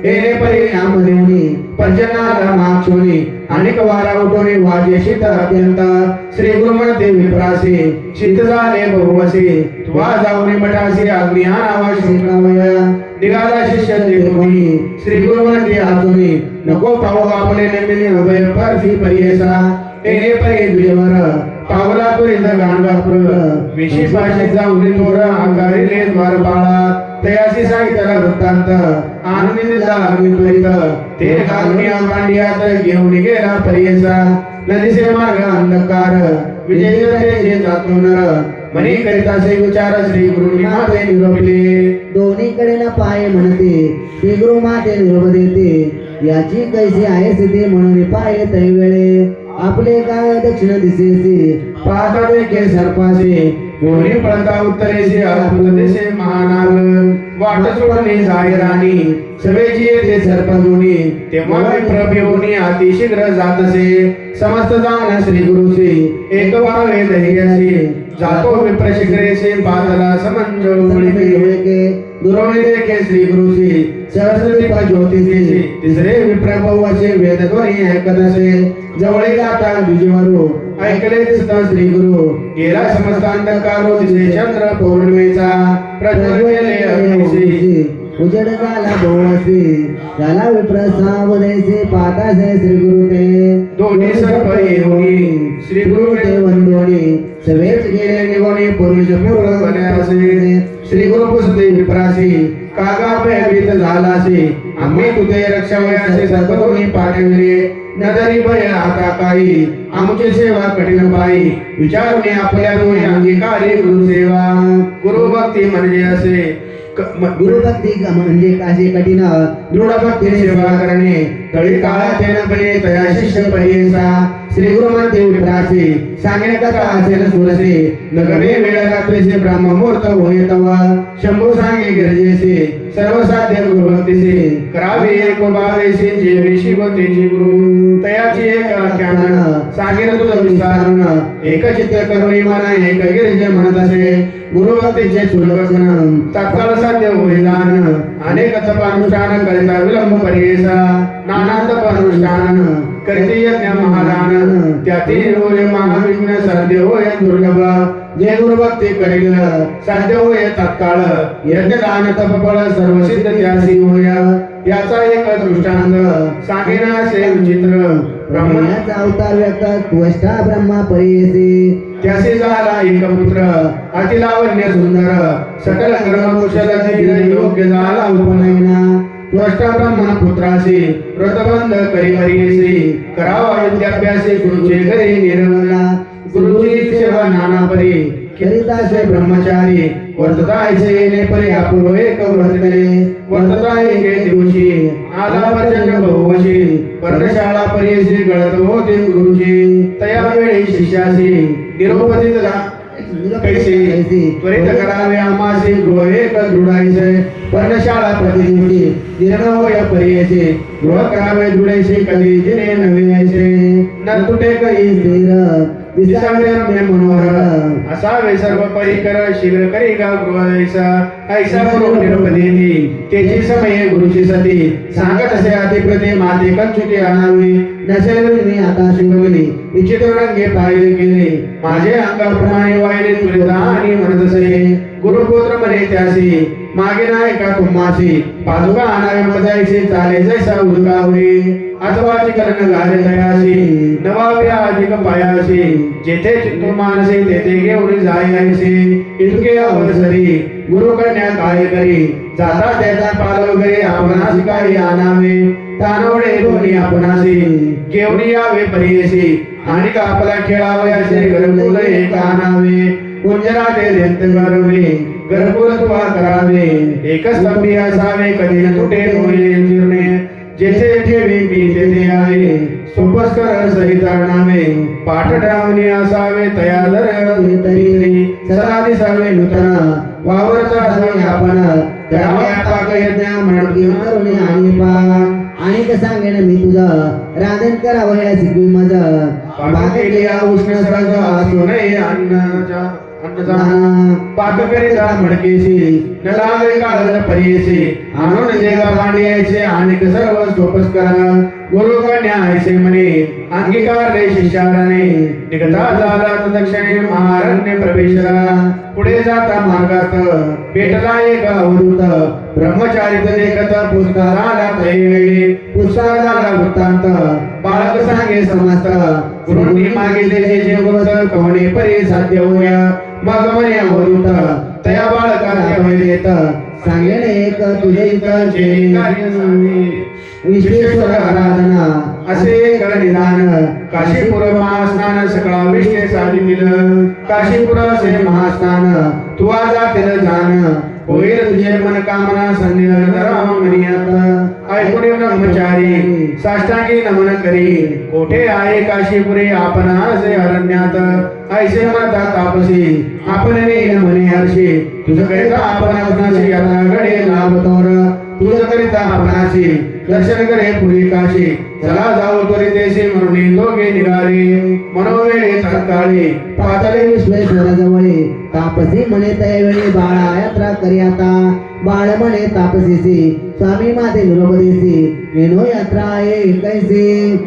येणे परिणाम देऊनी पर्जनाला मागचोनी अनेक वारा उठवणे वाजे शीत अत्यंत श्री गुरु म्हणते विप्रासी शीत झाले बहुवसी तुवा जाऊनी मठासी अग्नी आणावा शिकावया निघाला शिष्य देवनी श्री गुरु म्हणते आतुनी नको पाहू आपले नेमिनी उभय परफी परियेसा येणे परी दुजवर पावला पर्यंत गाणगापुर विशी भाषेचा उडी तोड आकारिले द्वारपाळा तयासी सांगितला वृत्तांत आनंदीचा अग्नित्वरित ते कालनिया मांडियात घेऊन गेला परियेसा नदीचे मार्ग अंधकार विजय जातो नर मनी करितासे विचार श्री गुरु माते निरोपिले दोन्हीकडे न पाय म्हणते श्री गुरु माते निरोप देते याची कैसी आहे स्थिती म्हणून पाय तैवेळे आपले काय दक्षिण दिसेसी पाहता देखे सर्पासे दोन्ही पळता उत्तरेसे अद्भुत देशे महानाग वाट सोडणे जायराणी सवेची येते सर्पजोनी तेव्हा विप्रभिवनी अतिशीघ्र जातसे समस्त जाण श्री गुरुसे एक भावे धैर्यासे जातो विप्र शिखरेसे बादला समंजोळी दुरोणी देखे श्री गुरुसी सहस्रदीप ज्योतिषी तिसरे विप्र बहुवचे वेदध्वनी ऐकत असे जवळे जाता विजयवरू ऐकले दिसता श्री गुरु गेला समस्त अंधकारो दिसे चंद्र पौर्णिमेचा प्रज्वलले अग्निशी उजड झाला बहुवसी झाला विप्र सावदेसी पातासे श्री गुरु ते दोन्ही सर्प येऊनी श्री गुरु ते वंदोनी सवेच गेले निगोनी पुरुष पूर्व बने असे श्री गुरु पुसते विप्रासी कागा भयभीत झालासी आम्ही तुझे रक्षावयाचे सर्वदोन्ही पाठविले नदरी भय आता काही आमची सेवा कठीण पायी विचारुने आपल्या दोन्ही अंगीकारी गुरुसेवा गुरुभक्ती म्हणजे असे गुरुभक्ती म्हणजे काशी कठीण दृढ भक्तीने सेवा करणे तळी काळा तेनपणे तया शिष्य परियेसा श्री गुरु म्हणते विप्रासी सांगणे कथा असेल सुरसे नगरे वेळ रात्रीचे ब्रह्म मुहूर्त होय तवा शंभू सांगे गरजेसे सर्वसाध्य गुरुभक्तीसे करावे एक बावेशी जे शिवतेची गुरु तयाची एक आख्यान सांगेन तुझं विस्तारण एक चित्त करुणी मना एक गिरिजे म्हणत असे गुरुभक्तीचे सुलभन तात्काळ साध्य होय जाण अनेक तपानुष्ठान करिता विलंब परियेसा नाना तपानुष्ठान करिते यज्ञ महादान त्यातील होय महाविघ्न साध्य होय दुर्लभ जे गुरुभक्ती करील साध्य होय तात्काळ यज्ञ दान तपफळ सर्व सिद्ध त्यासी होय याचा एक दृष्टांत सांगेना असे विचित्र ब्रह्माचा अवतार व्यक्त त्वष्टा ब्रह्मा परियेसी त्यासे झाला एक पुत्र अतिलावण्य सुंदर सकल कर्म कुशल योग्य झाला उपनयना त्वष्टा ब्रह्मण पुत्रासी व्रतबंध करी परियेसी करावा विद्याभ्यासे गुरुचे घरी निर्मला गुरुची सेवा नाना परी करितासे ब्रह्मचारी वर्ततायचे येणे परी अपूर्व एक वर्तले वर्तता एके दिवशी आला प्रचंड बहुवशी पर्णशाळा परियेसी गळत होते गुरुजी तया वेळी शिष्यासी निरोपतीत कैसे त्वरित करावे आमासे गृह एक दृढायचे पर्णशाळा प्रतिदिवशी जीर्ण होय परियेचे गृह करावे दृढायचे कधी जिने नवे यायचे न तुटे कधी स्थिर दिसावे रम्य मनोहर असावे सर्व परिकर शीघ्र करी गा गृह ऐसा गुरु निरुपदेनी तेची समये गुरुची सती सांगत असे अतिप्रते माते कंचुकी आणावी नसेल मी आता शिवली इच्छित रंगे पाहिले केले माझे अंगाप्रमाणे वाहिले तुझा आणि म्हणत असे गुरुपुत्र म्हणे त्यासी मागे नाही का कुंभासी पादुका आणावे मजायचे चाले जैसा उदका होई अथवाची कर्ण घाले तयासी नवाव्या अधिक पायासी जेथे चित्तो मानसे तेथे घेऊन जायचे इतके अवसरी गुरु कन्या काय करी जाता त्याचा पालव घरी आपणास काही आणावे तानवडे दोन्ही आपणासी घेऊन यावे परियेसी आणि का आपला खेळावयाचे घरकुल एक आणावे कुंजरा ते देत करवे घरकुल तुवा करावे एकच स्तंभी असावे कधी न तुटे होईल निर्णय जेथे ठेवी मी तेथे यावे सोपस्कर सहित आणावे पाठ डावणी असावे तयादर तरी सदा दिसावे नूतन वावरता असावे आपण त्यामुळे पाक यज्ञ म्हणून करुणी आणि पा आणि सांगेन मी तुझं राधन करावं या शिकवी माझं बागेलिया उष्ण सरज असू नये अन्नजा पाक करीता मडकेशी नलावे काळ परियेशी आणून जेगा भांडियाचे आणि सर्व सोपस करा गुरु कन्या ऐसे म्हणे अंगीकार रे शिष्याराने निघता झाला दक्षिणे महारण्य प्रवेशरा पुढे जाता मार्गात भेटला एक अवधूत ब्रह्मचारी देखत पुस्तकाला तैवेळी पुस्तकाला वृत्तांत बाळक सांगे समस्त गुरुनी मागितले जे गोत कोणी परी साध्य होया मग म्हणे अवधूत तया बाळकाला होईल सांगेन एक तुझे जे कार्य सांगे विश्वेश्वर आराधना असे कर निदान काशीपुर महास्नान सकळा विष्णे साधितील काशीपुर असे महास्नान तुवा जातील जाण होईल तुझे मन कामना संनिधन राम मनियात ऐकुणे ब्रह्मचारी साष्टांगी नमन करी कोठे आहे काशीपुरे आपण असे अरण्यात ऐसे म्हणता तापसी आपण म्हणे हर्षी तुझं करिता आपण आपणाशी आता घडे लाभतोर तुझं करिता आपणाशी दर्शन करे पुरी काशी चला जाऊ त्वरित देशी म्हणून दोघे निघाले मनोवेळे तत्काळी पातळे विश्वेश्वराजवळे तापसी म्हणे त्यावेळी बाळा यात्रा करी आता बाळ म्हणे तापसीसी स्वामी माझे निरोपदेसी मेनो यात्रा आहे कैसी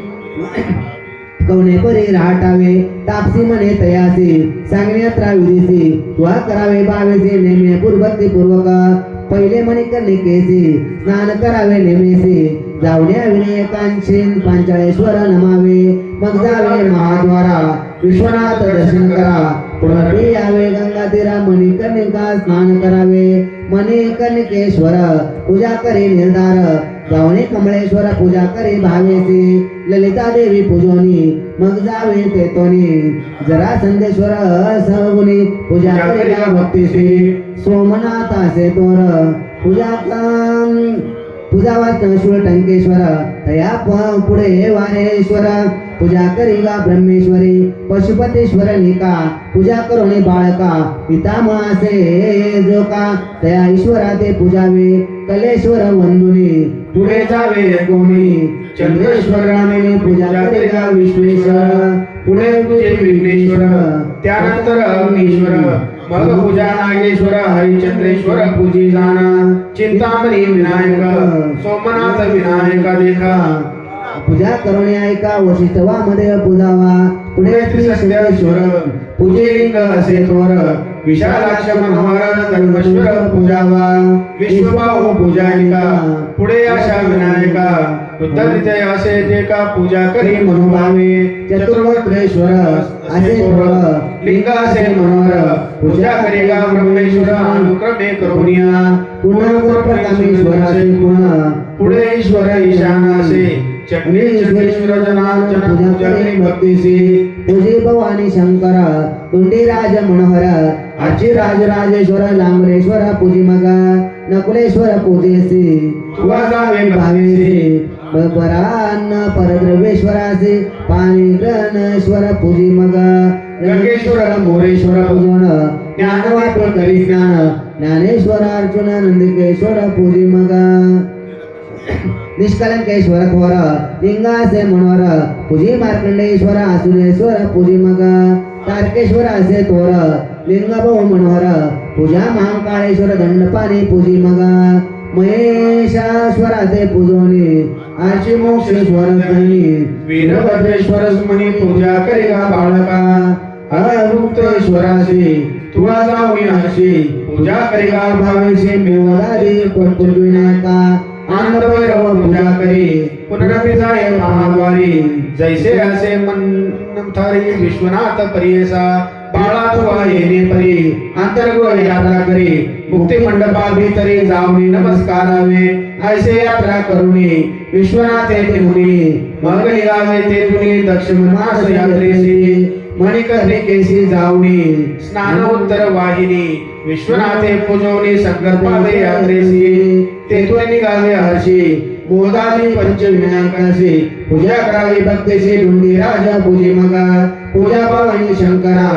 कवने परी राहटावे तापसी म्हणे तयासी सांगणे यात्रा विधीसी तुवा करावे बावेसी नेमे पूर्वती पूर्वक पहिले मणी कर्णिकेसी स्नान करावे नेमेसी जावण्या विनायकांची पांचाळेश्वर नमावे मग जावे महाद्वारा विश्वनाथ दर्शन करा पुनर्वी यावे गंगा तीरा मणिकर्णिका स्नान करावे मणिकर्णिकेश्वर पूजा करे निर्धार जावणे कमळेश्वर पूजा करे भावेसी ललिता देवी पूजोनी मग जावे तेतोनी जरा संदेश्वर सहगुणी पूजा करे भक्तीसी सोमनाथ असे तोर पूजा वाचन शूळ टंकेश्वर तया पुढे वारेश्वर पूजा करी गा ब्रह्मेश्वरी पशुपतीश्वर निका पूजा करोने बाळका पितामहासे जोका तया ईश्वरा ते पूजावे कलेश्वर वंदुनी पुढे जावे कोणी चंद्रेश्वर रामेने पूजा करे गा विश्वेश्वर पुढे तुझे विघ्नेश्वर त्यानंतर अग्नीश्वर मग पूजा नागेश्वर हरिचंद्रेश्वर पूजी जाना चिंतामणी विनायक सोमनाथ विनायक देखा पूजा करुणे ऐका वशिष्ठवा मध्ये पूजावा पुढे त्रिसंध्येश्वर पूजेलिंग असे थोर विशालाक्ष मनोहर धर्मेश्वर पूजावा विश्वबाहू पूजालिका पुढे आशा विनायका उत्तरिते असे ते का पूजा करी मनोभावे चतुर्वक्रेश्वर असे थोर लिंग असे मनोहर पूजा करेगा ब्रह्मेश्वर अनुक्रमे करुणिया पुनः प्रथमेश्वर असे पुढे ईश्वर ईशान असे चक्रेश्वर जनार्दन पूजा करे भक्तीसी पूजे भवानी शंकर तुंडीराज मनोहर आजी राजराजेश्वर लांबरेश्वर पूजी मगा नकुलेश्वर पूजेसी तुवा जावे भावेसी परान्न परद्रव्येश्वरासी पाणी गणेश्वर पूजी मगा गंगेश्वर मोरेश्वर पूजन ज्ञानवाटो करी स्नान ज्ञानेश्वर अर्जुन नंदिकेश्वर पूजी मग निष्कलंकेश्वर थोर लिंगासे मनोहर पूजी मार्कंडेश्वर आसुरेश्वर पूजी मग तारकेश्वर असे थोर लिंग बहु मनोहर पूजा महाकाळेश्वर दंडपाणी पूजी मग महेशाश्वर असे पूजोनी आशी मोक्षेश्वर धनी वीरभद्रेश्वर मनी पूजा करेगा बाळका अरुक्तेश्वराशी तुला जाऊनी हर्षी पूजा करेगा भावेशी मेवदारी विनायका आनंद भैरव पूजा करी पुनरपि जाय महाद्वारी जैसे असे मन थारी विश्वनाथ परियसा बाळा तुवा येणे परी अंतर्गृह यात्रा करी मुक्ती मंडपा भीतरी जाऊनी नमस्कारावे ऐसे यात्रा करुणी विश्वनाथ येथे मुनी मग निघावे ते तुनी दक्षिण मास यात्रेसी मणिकर्णिकेशी जाऊनी स्नान उत्तर वाहिनी विश्वनाथे पूजवणी संकल्पावे यात्रेसी तेथून निघावे हर्षी मोदानी पंचविनायकाशी पूजा करावी भक्तीशी डुंडी राजा पूजी मगा पूजा पावनी शंकरा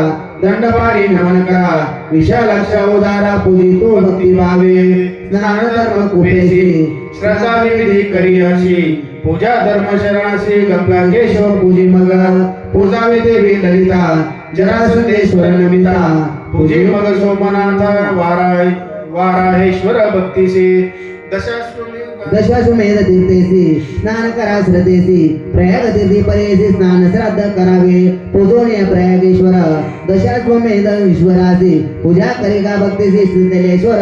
दंडपाणी नमन करा विशालाक्ष उदारा पूजी तो भक्ती भावे स्नान धर्म कुपेशी श्रद्धा विधी करी हर्षी पूजा धर्म शरणाशी गंगा केशव पूजी मगा पूजावे देवी ललिता जरासंदेश्वर नमिता पूजी मग सोमनाथ वाराहेश्वर भक्तीशी दशाश्वमेध तीर्थेसी स्नान करा श्रद्धेसी प्रयाग तीर्थी परेसी स्नान श्राद्ध करावे पूजोने प्रयागेश्वर दशाश्वमेध ईश्वरासी पूजा करेगा भक्तीसी श्रीतलेश्वर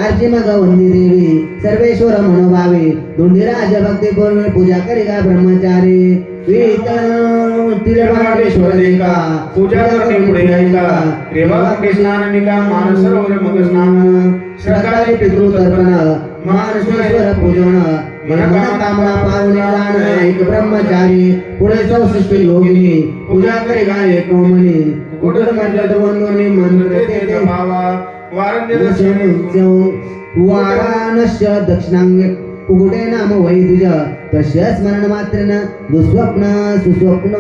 अर्चिमग वंदी देवी सर्वेश्वर मनोभावे धुंडीराज भक्ती पूर्वे पूजा करेगा ब्रह्मचारी तिलवाडेश्वर देका पूजा करणे पुढे ऐका रेवा स्नान निका मानसरोवर मग स्नान श्रद्धाने पितृतर्पण मानसेश्वर पूजन मनकामना पावने दान एक ब्रह्मचारी पुढे 64 योगिनी पूजा करेगा एक मनी कुटुंब मंडळ वंदोनी मंत्र ते भावा वाराणस्य दक्षिणांगे उघडे नाम वै तुझ तस्य स्मरण मात्रेन दुस्वप्न सुस्वप्न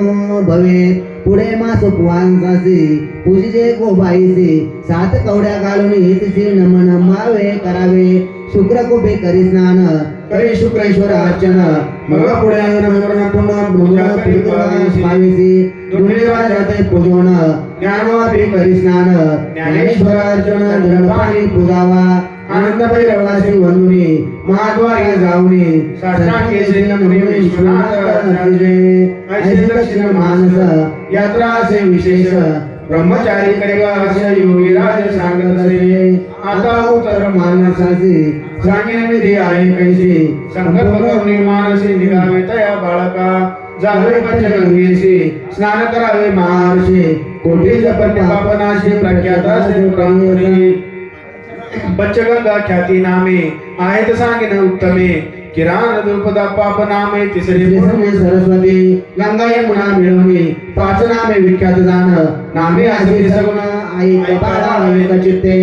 भवेत पुढे मास उपवासासी पूजिजे गोबाईसी 7 कवड्या घालून हितसी नमन मावे करावे शुक्र कुपे करी स्नान करी शुक्रेश्वर अर्चन मग पुढे नमन पुन्हा पूजा पाविसी दुर्निवाजाते पूजन ज्ञानवापी करी स्नान ज्ञानेश्वर अर्चन दंडपाणी पूजावा आनंद भैरवासी वंदुनी महाद्वारी जाऊनी साष्टांगेशी नमने विश्वनाथ ऐसे दक्षिण मानस यात्रा असे विशेष ब्रह्मचारी करेगा असे योगी राज सांगत असे आता उत्तर मानसाचे सांगिन विधी आहे कैसी संकल्प करुणी मानसी निघावे तया बाळका जावे पंचगंगेशी स्नान करावे महर्षी कोटी जपन्य पापनाशी प्रख्यात असे ब्रह्मरी पंचगंगा ख्याती नामे आहेत सांगिन उत्तमे किरान द्रुपदा पाप नामे तिसरे सरस्वती गंगा यमुना मिळवणे 5 नामे विख्यात जाण नामे आधी सगुण आई कपाळा चित्ते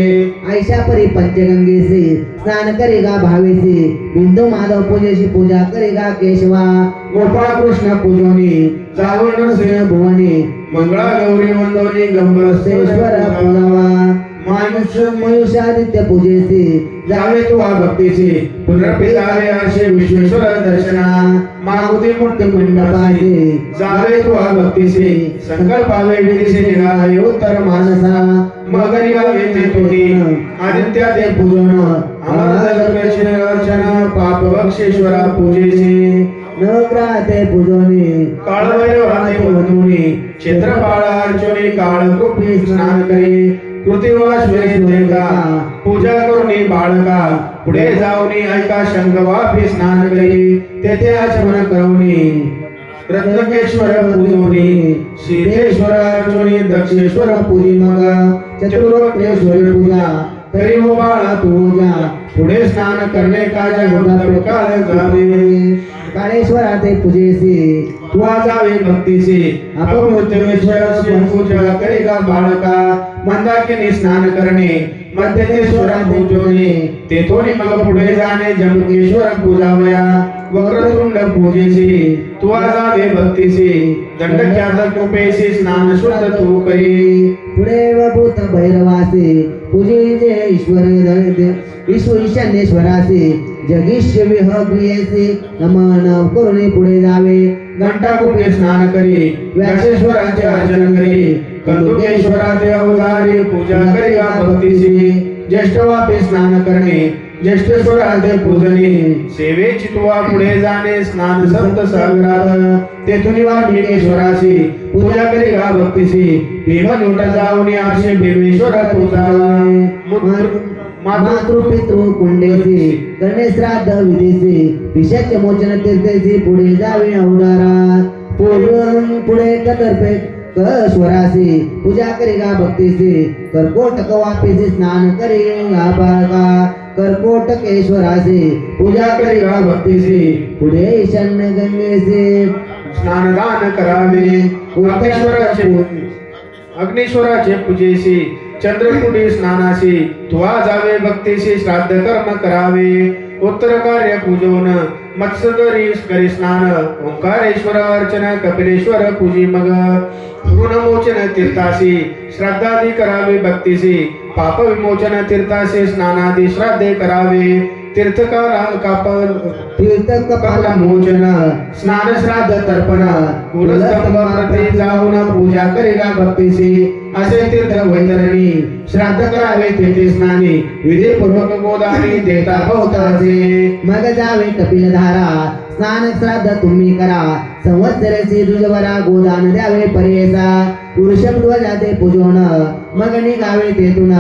ऐशा परी पंचगंगेसी स्नान करेगा भावेसी बिंदू माधव पूजेशी पूजा करेगा केशवा गोपाळ कृष्ण पूजोनी जावण सेन भुवनी मंगळा गौरी वंदोनी गंभीरेश्वर पूजावा मयुषादित्य पूजेसी जावे तुवा भक्तीसी पुनरपि जावे असे विश्वेश्वर दर्शना मागुती मूर्ती मंडपासी जावे तुवा भक्तीसी संकल्पावे विधीसी निघावे उत्तर मानसा मग निघावे ते तोही आदित्य ते पूजन अमर अर्चन पाप बक्षेश्वरा पूजेसी नवग्रहाते पूजोनी काळभैरवाते वंदुनी क्षेत्रपाळा अर्चने काळकृपी स्नान करी कृतिवाश्वेका पूजा करुणी बाळका पुढे जाऊनी ऐका शंखवापी स्नान करी तेथे आचमन करुणी रत्नकेश्वर पूजोनी सिद्धेश्वर अर्चोनी दक्षेश्वर पूजी मग चतुर्वेश्वर पूजा करी हो बाळा पूजा पुढे स्नान करणे काज होता प्रकाळ जावे काळेश्वराते पूजेसी तुवा जावे भक्तीसी अपमृत्यवेश्वर पूजा करेगा बाळका मंदाकिनी स्नान करणे मध्यदेश्वरा पूजोनी तेथोनी मग पुढे जाणे जम्बुकेश्वर पूजावया वक्रतुंड पूजेसी तुवा जावे भक्तीसी दंडख्यात कृपेसी स्नान शुद्ध तू करी पुढे व भूत भैरवासी पूजिजे ईश्वर ईशान्येश्वरासी जगीश विहग्रियेसी नमन करून पुढे जावे घंटा कुठे स्नान करी व्यासेश्वराचे अर्चन करी कंदुकेश्वराचे अवतारी पूजा करी भक्तीसी ज्येष्ठ वापे स्नान करणे ज्येष्ठेश्वराचे पूजने सेवेची तुवा पुढे जाणे स्नान सप्त सागरात तेथून वाल्मिकेश्वराशी पूजा करी भक्तीसी भीम लुट जाऊन आशे भीमेश्वर पूजा मातृपितृ कुंडेसी करणे श्राद्ध विधीसी विषाचे मोचन तीर्थेसी पुढे जावे अवतारा पुढे कतर्पे स्वरासी पूजा करेगा भक्तीसी कर्कोटक वापीसी स्नान करेगा बाळका कर्कोटकेश्वरासी पूजा करेगा भक्तीसी पुढे ईशान्य गंगेसी स्नानदान करावे अग्नेश्वराचे पूजेसी चंद्रकुडी स्नानासी तुवा जावे भक्तीसी श्राद्ध कर्म करावे उत्तर कार्य पूजोन मत्स्यदरी करी स्नान ओंकारेश्वर अर्चना कपिलेश्वर पूजी मग ऋणमोचन तीर्थासी श्राद्धादी करावे भक्तीसी पाप विमोचन तीर्थासी स्नानादी श्राद्धे करावे तीर्थ कपाल मोचन स्नान श्राद्ध तर्पण कुलस्तंभ प्रति जाऊन पूजा करेगा भक्तीसी असे तीर्थ वैतरणी श्राद्ध करावे तेथे स्नानी विधीपूर्वक गोदानी देता भोवताचे मग जावे कपिलधारा स्नान श्राद्ध तुम्ही करा संवत्सरेसी दुजवरा गोदान द्यावे परेसा वृषभध्वजाते पूजोन मग निघावे तेथून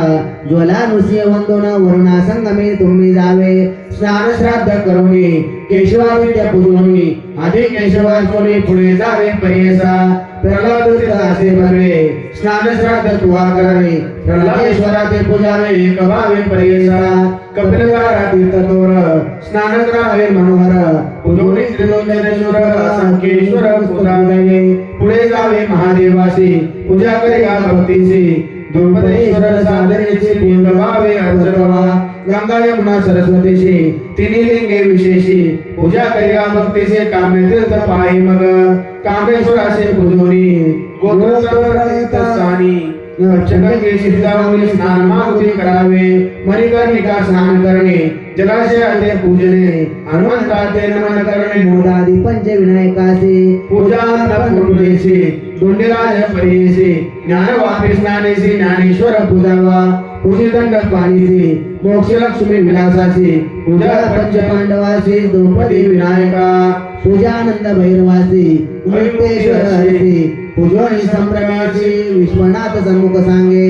ज्वलानुष्य वंदोन वरुणा संगमे तुम्ही जावे स्नान श्राद्ध करुणी केशवादित्य पूजोनी आधी केशवासोनी पुढे जावे परेसा प्रल्हाद असे भरवे स्नान श्राद्ध तुवा करणे प्रल्हादेश्वराचे पूजावे एक भावे परेसा कपिलधारा तीर्थतोर स्नान करावे मनोहर पूजोनी त्रिलोचनेश्वर संकेश्वर पूजावे पुढे जावे महादेवासी पूजा करेगा भक्तीसी द्रुपदेश्वर साधनेचे लिंग भावे अर्चवा गंगा यमुना सरस्वतीशी तिन्ही लिंगे विशेषी पूजा करेगा भक्तीसे कामे तीर्थ पायी मग कामेश्वराचे पूजोनी गोत्रस्थानी चंद्रकेशी जाऊन स्नान मागुती करावे मणिकर्णिका स्नान करणे जलाशयाचे पूजने हनुमंताचे नमन करणे मोदादी पंचविनायकाचे पूजा नपुरुषेसी गुंडीराज परेसी ज्ञानवापी स्नानेसी ज्ञानेश्वर पूजावा पूजिदंड पाणीसी मोक्षलक्ष्मी विलासाची पूजा पंचपांडवासी द्रौपदी विनायका पूजानंद भैरवासी उमेश्वर हरिसी पूजोनी संभ्रमाची विश्वनाथ सन्मुख सांगे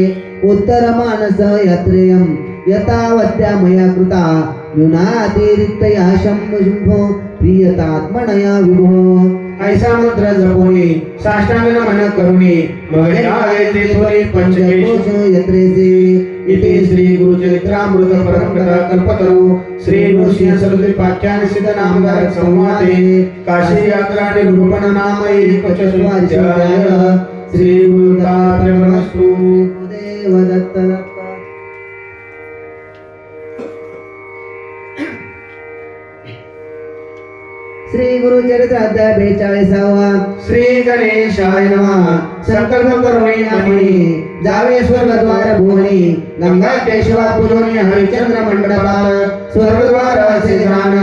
उत्तर मानस यात्रेयम यतावत्या मया कृता न्यूनातिरिक्तया शंभो प्रियतात्मनया विभो ऐसा मंत्र जपोनी साष्टांग नमन करुणी मग जावे तेथोनी पंचकेश यत्रेसी इति श्री गुरुचरित्रामृत परमकथा कल्पतरू श्री नृसिंह सरस्वतीपाख्यान सिद्ध नामधारक संवादे काशी यात्रा निरूपण नामयी कचस्वाध्याय श्री गुरुतात्मनस्तु देव दत्त दत्त श्री गुरुचरित्र अध्याय 42 श्री गणेशाय नमः संकल्प करुणी मनी जावे स्वर्गद्वार भुवनी गंगा केशवा पूजोनी हरिचंद्र मंडपात स्वर्गद्वार असे जाण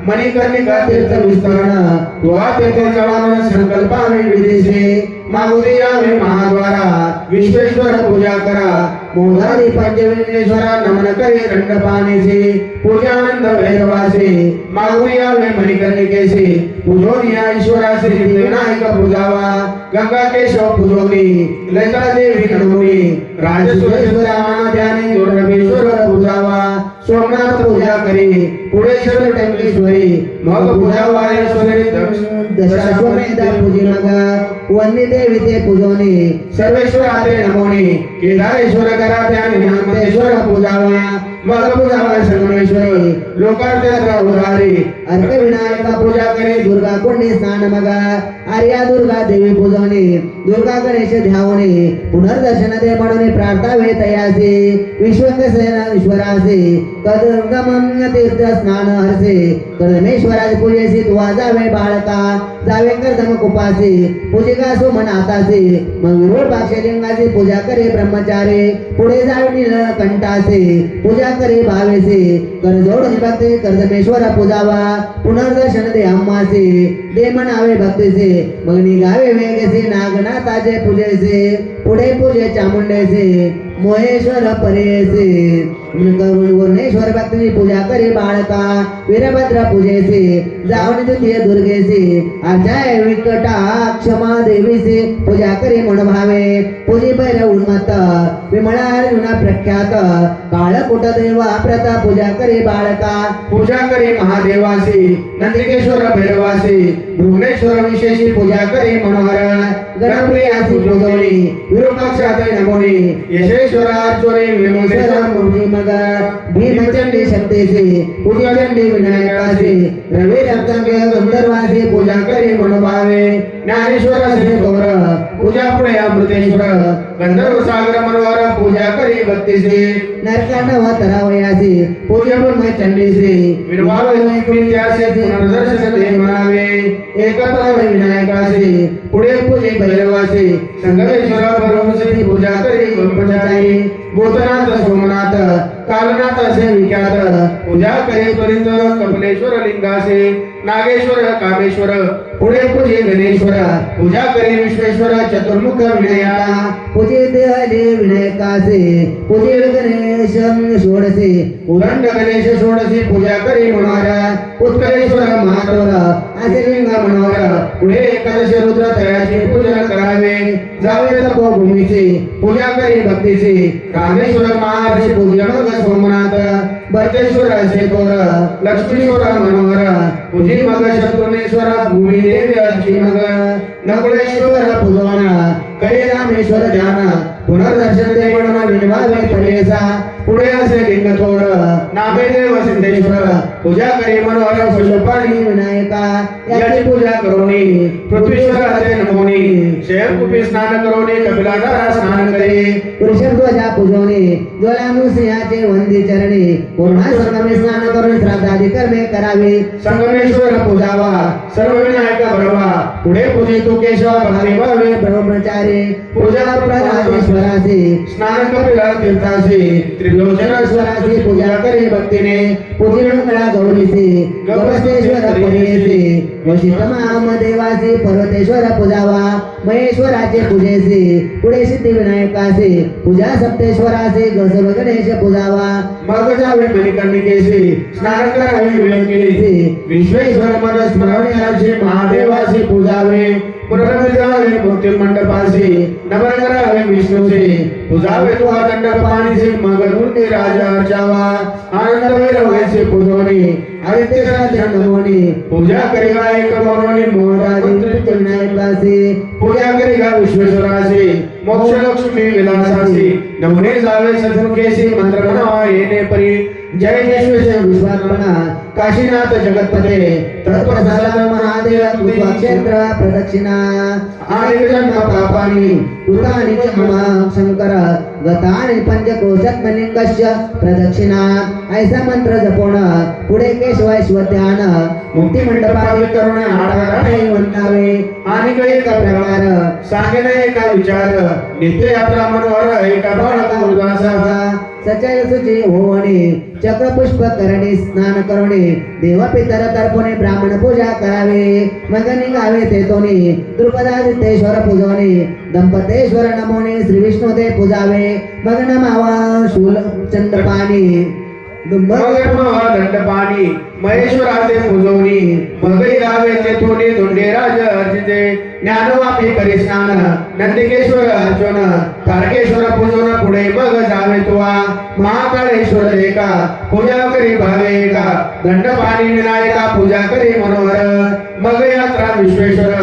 मणिकर्णिका तीर्थ विस्तरण तुवा तेथे जळान संकल्पाने विधीसे मागुदी यावे महाद्वारा विश्वेश्वर पूजा करा मोधारी पंचविघ्नेश्वरा नमन करे दंडपाणीसी पूजानंद भैरवासी मागुदी यावे मणिकर्णिकेसी पूजोनी ईश्वरासी विनायक पूजावा गंगा केशव पूजोनी ललिता देवी नमोनी राजसुरेश्वराना ध्यानी दुर्लभेश्वर पूजावा सोमनाथ पूजा करी पुढेश्वर टेंबलेश्वरी मग पूजा वारेश्वरी दशाश्वमेध पूजी मग वन्य देवी ते पूजोनी सर्वेश्वराते नमोनी केदारेश्वर करा ध्यान अमृतेश्वर पूजावा मग पूजावा संगमेश्वरी लोकार्थ उधारी अर्क विनायका पूजा करे दुर्गा कोंडी स्नान मगा आर्या दुर्गा देवी पूजवणे दुर्गा गणेश ध्यावणे पुनर्दर्शन दे म्हणून प्रार्थावे तयासे विश्वकसेना ईश्वरासे कदगमन तीर्थ स्नान हरसे कर्दमेश्वराज पूजेसी तू जावे बाळका जावे कर्दम कुपासे पूजिका सुमन आतासे मग विरोध पाक्षलिंगाची पूजा करे ब्रह्मचारी पुढे जावे नीलकंठासे पूजा करे भावेसे कर जोडून भक्ती कर्दमेश्वर पूजावा पुनर्दर्शन दे अम्मासे दे म्हणावे भक्तीसे मग निघावे वेगेसे नागनाथाचे पूजेसे पुढे पूजे चामुंडेसे मोहेश्वर परेसे वर्णेश्वर भक्तीची पूजा करे बाळका वीरभद्र पूजेसे जावण द्वितीय दुर्गेसे अजय विकटा क्षमा देवीसे पूजा करे मन भावे पूजी भैरव उन्मत्त विमळा अर्जुना प्रख्यात काळकुट देवा प्रता पूजा करे बाळका पूजा करे महादेवासी नंदिकेश्वर भैरवासी भुवनेश्वर विशेषी पूजा करे मनोहर गणप्रियासी पूजवणी विरूपाक्षाते नमोनी यशेश्वर अर्जुनी विमोचेश्वर मूर्ती मग भीमचंडी शक्तीसे पूजचंडी विनायकासे रवी रक्तंगे गंधर्वासे पूजा करे मनोभावे ज्ञानेश्वर श्री गौर पूजा पुढे अमृतेश्वर गंधर्व सागर मनोहर पूजा करी भक्तीसे नरकांडव तरावयासे पूजा ब्रह्म चंडीसे विरवावे प्रीत्यासे पुनर्दर्शन दे म्हणावे एकत्र विनायकासे पुढे पूजे भैरवासे संगमेश्वर भरवसे पूजा करी ब्रह्मचारी भूतनाथ सोमनाथ कालनाथ असे विख्यात पूजा करे त्वरित कपिलेश्वर लिंगासे नागेश्वर कामेश्वर पुढे पूजे गणेश्वर पूजा करे विश्वेश्वर चतुर्मुख विनायका पूजे देहले विनायकासे पूजे गणेश षोडसे उदंड गणेश षोडशी पूजा करे मनोहर उत्कलेश्वर महातोर असे लिंग मनोहर पुढे एकादश रुद्र त्रयाचे पूजन करावे जावे तपोभूमीचे पूजा करे भक्तीचे कामेश्वर महार्षी पूजन सोमनाथ भरतेश्वर शेखोर लक्ष्मीश्वर मनोहर पूजी मग शत्रुनेश्वर भूमी देवी अर्ची मग नकुलेश्वर पूजन करे रामेश्वर ध्यान पुनर्दर्शन दे म्हणून विनवावे परेसा पुढे असे लिंग थोर नामे देव सिद्धेश्वर पूजा करे मनोहर फुलपाणी विनायका याची पूजा करोनी पृथ्वीश्वराचे नमोनी शेयरकुपी स्नान करोनी कपिलाधारा स्नान करे वृषभध्वजा पूजवणे ज्वलानुसिंहाचे वंदी चरणे पूर्णा संगमे स्नान करून श्राद्धादी कर्मे करावे संगमेश्वर पूजावा सर्व विनायक भरवा पुढे पूजे तू केशव भारी भावे ब्रह्मचारी पूजा प्रहलादेश्वराचे स्नान कपिला तीर्थासी त्रिलोचनेश्वराची पूजा करे भक्तीने पूजिणंगळा गौरीचे गवस्तेश्वर परियेचे वशिष्ठमाम देवाचे पर्वतेश्वर पूजावा महेश्वराचे पूजेचे पुढे सिद्धी विनायकाचे पूजा सप्तेश्वराचे सर्व गणेश पूजावा मग जावे मणिकर्णिकेशी स्नान करावे विलंकिनीचे विश्वेश्वर मन स्मरण्याचे महादेवाशी पूजावे पुनर्विजावे मूर्ती मंडपाशी नमन करावे विष्णूचे पूजावे तू दंड पाणीचे मग नुंडी राजा अर्चावा आनंद भैरवाचे पूजवणी आदित्य नमोनी पूजा करिगा एक मनोनी मोहराजी विनायकाचे पूजा करिगा विश्वेश्वराचे मोक्ष लक्ष्मी विलासाची नमुने जावे सद्मुखेशी मंत्र म्हणावा येणे परी जय विश्वेश्वर विश्वात्मना काशीनाथ जगतपते तत्प्रसाद महादेव क्षेत्र प्रदक्षिणा आणि जन्म पापानी कृतानि च मम शंकर गतानि पंचकोशत्मलिंगस्य प्रदक्षिणा ऐसा मंत्र जपोण पुढे केशवाश्व ध्यान मुक्ती मंडपावी करुण आढावे वंदावे आणि काही प्रकार सांगणे एका विचार नित्य यात्रा मनोहर एका बाळका उदासा सचय सुची होवणे चक्र पुष्प करणे स्नान करणे देव पितर तर्पणे ब्राह्मण पूजा करावे मग निघावे तेतोनी द्रुपदादित्येश्वर पूजवणे दंपतेश्वर नमोने श्री विष्णू ते पूजावे मग नमावा शूल चंदपाणी दंडपाणी महेश्वराचे पूजवणी मगई लावे तेथोनी धोंडे राज अर्जिते ज्ञानवापी करी स्नान नंदिकेश्वर अर्जुन तारकेश्वर पूजन पुढे मग जावे तुवा महाकाळेश्वर एका पूजा करी भावे एका दंडपाणी विनायका पूजा करी मनोहर मग यात्रा विश्वेश्वर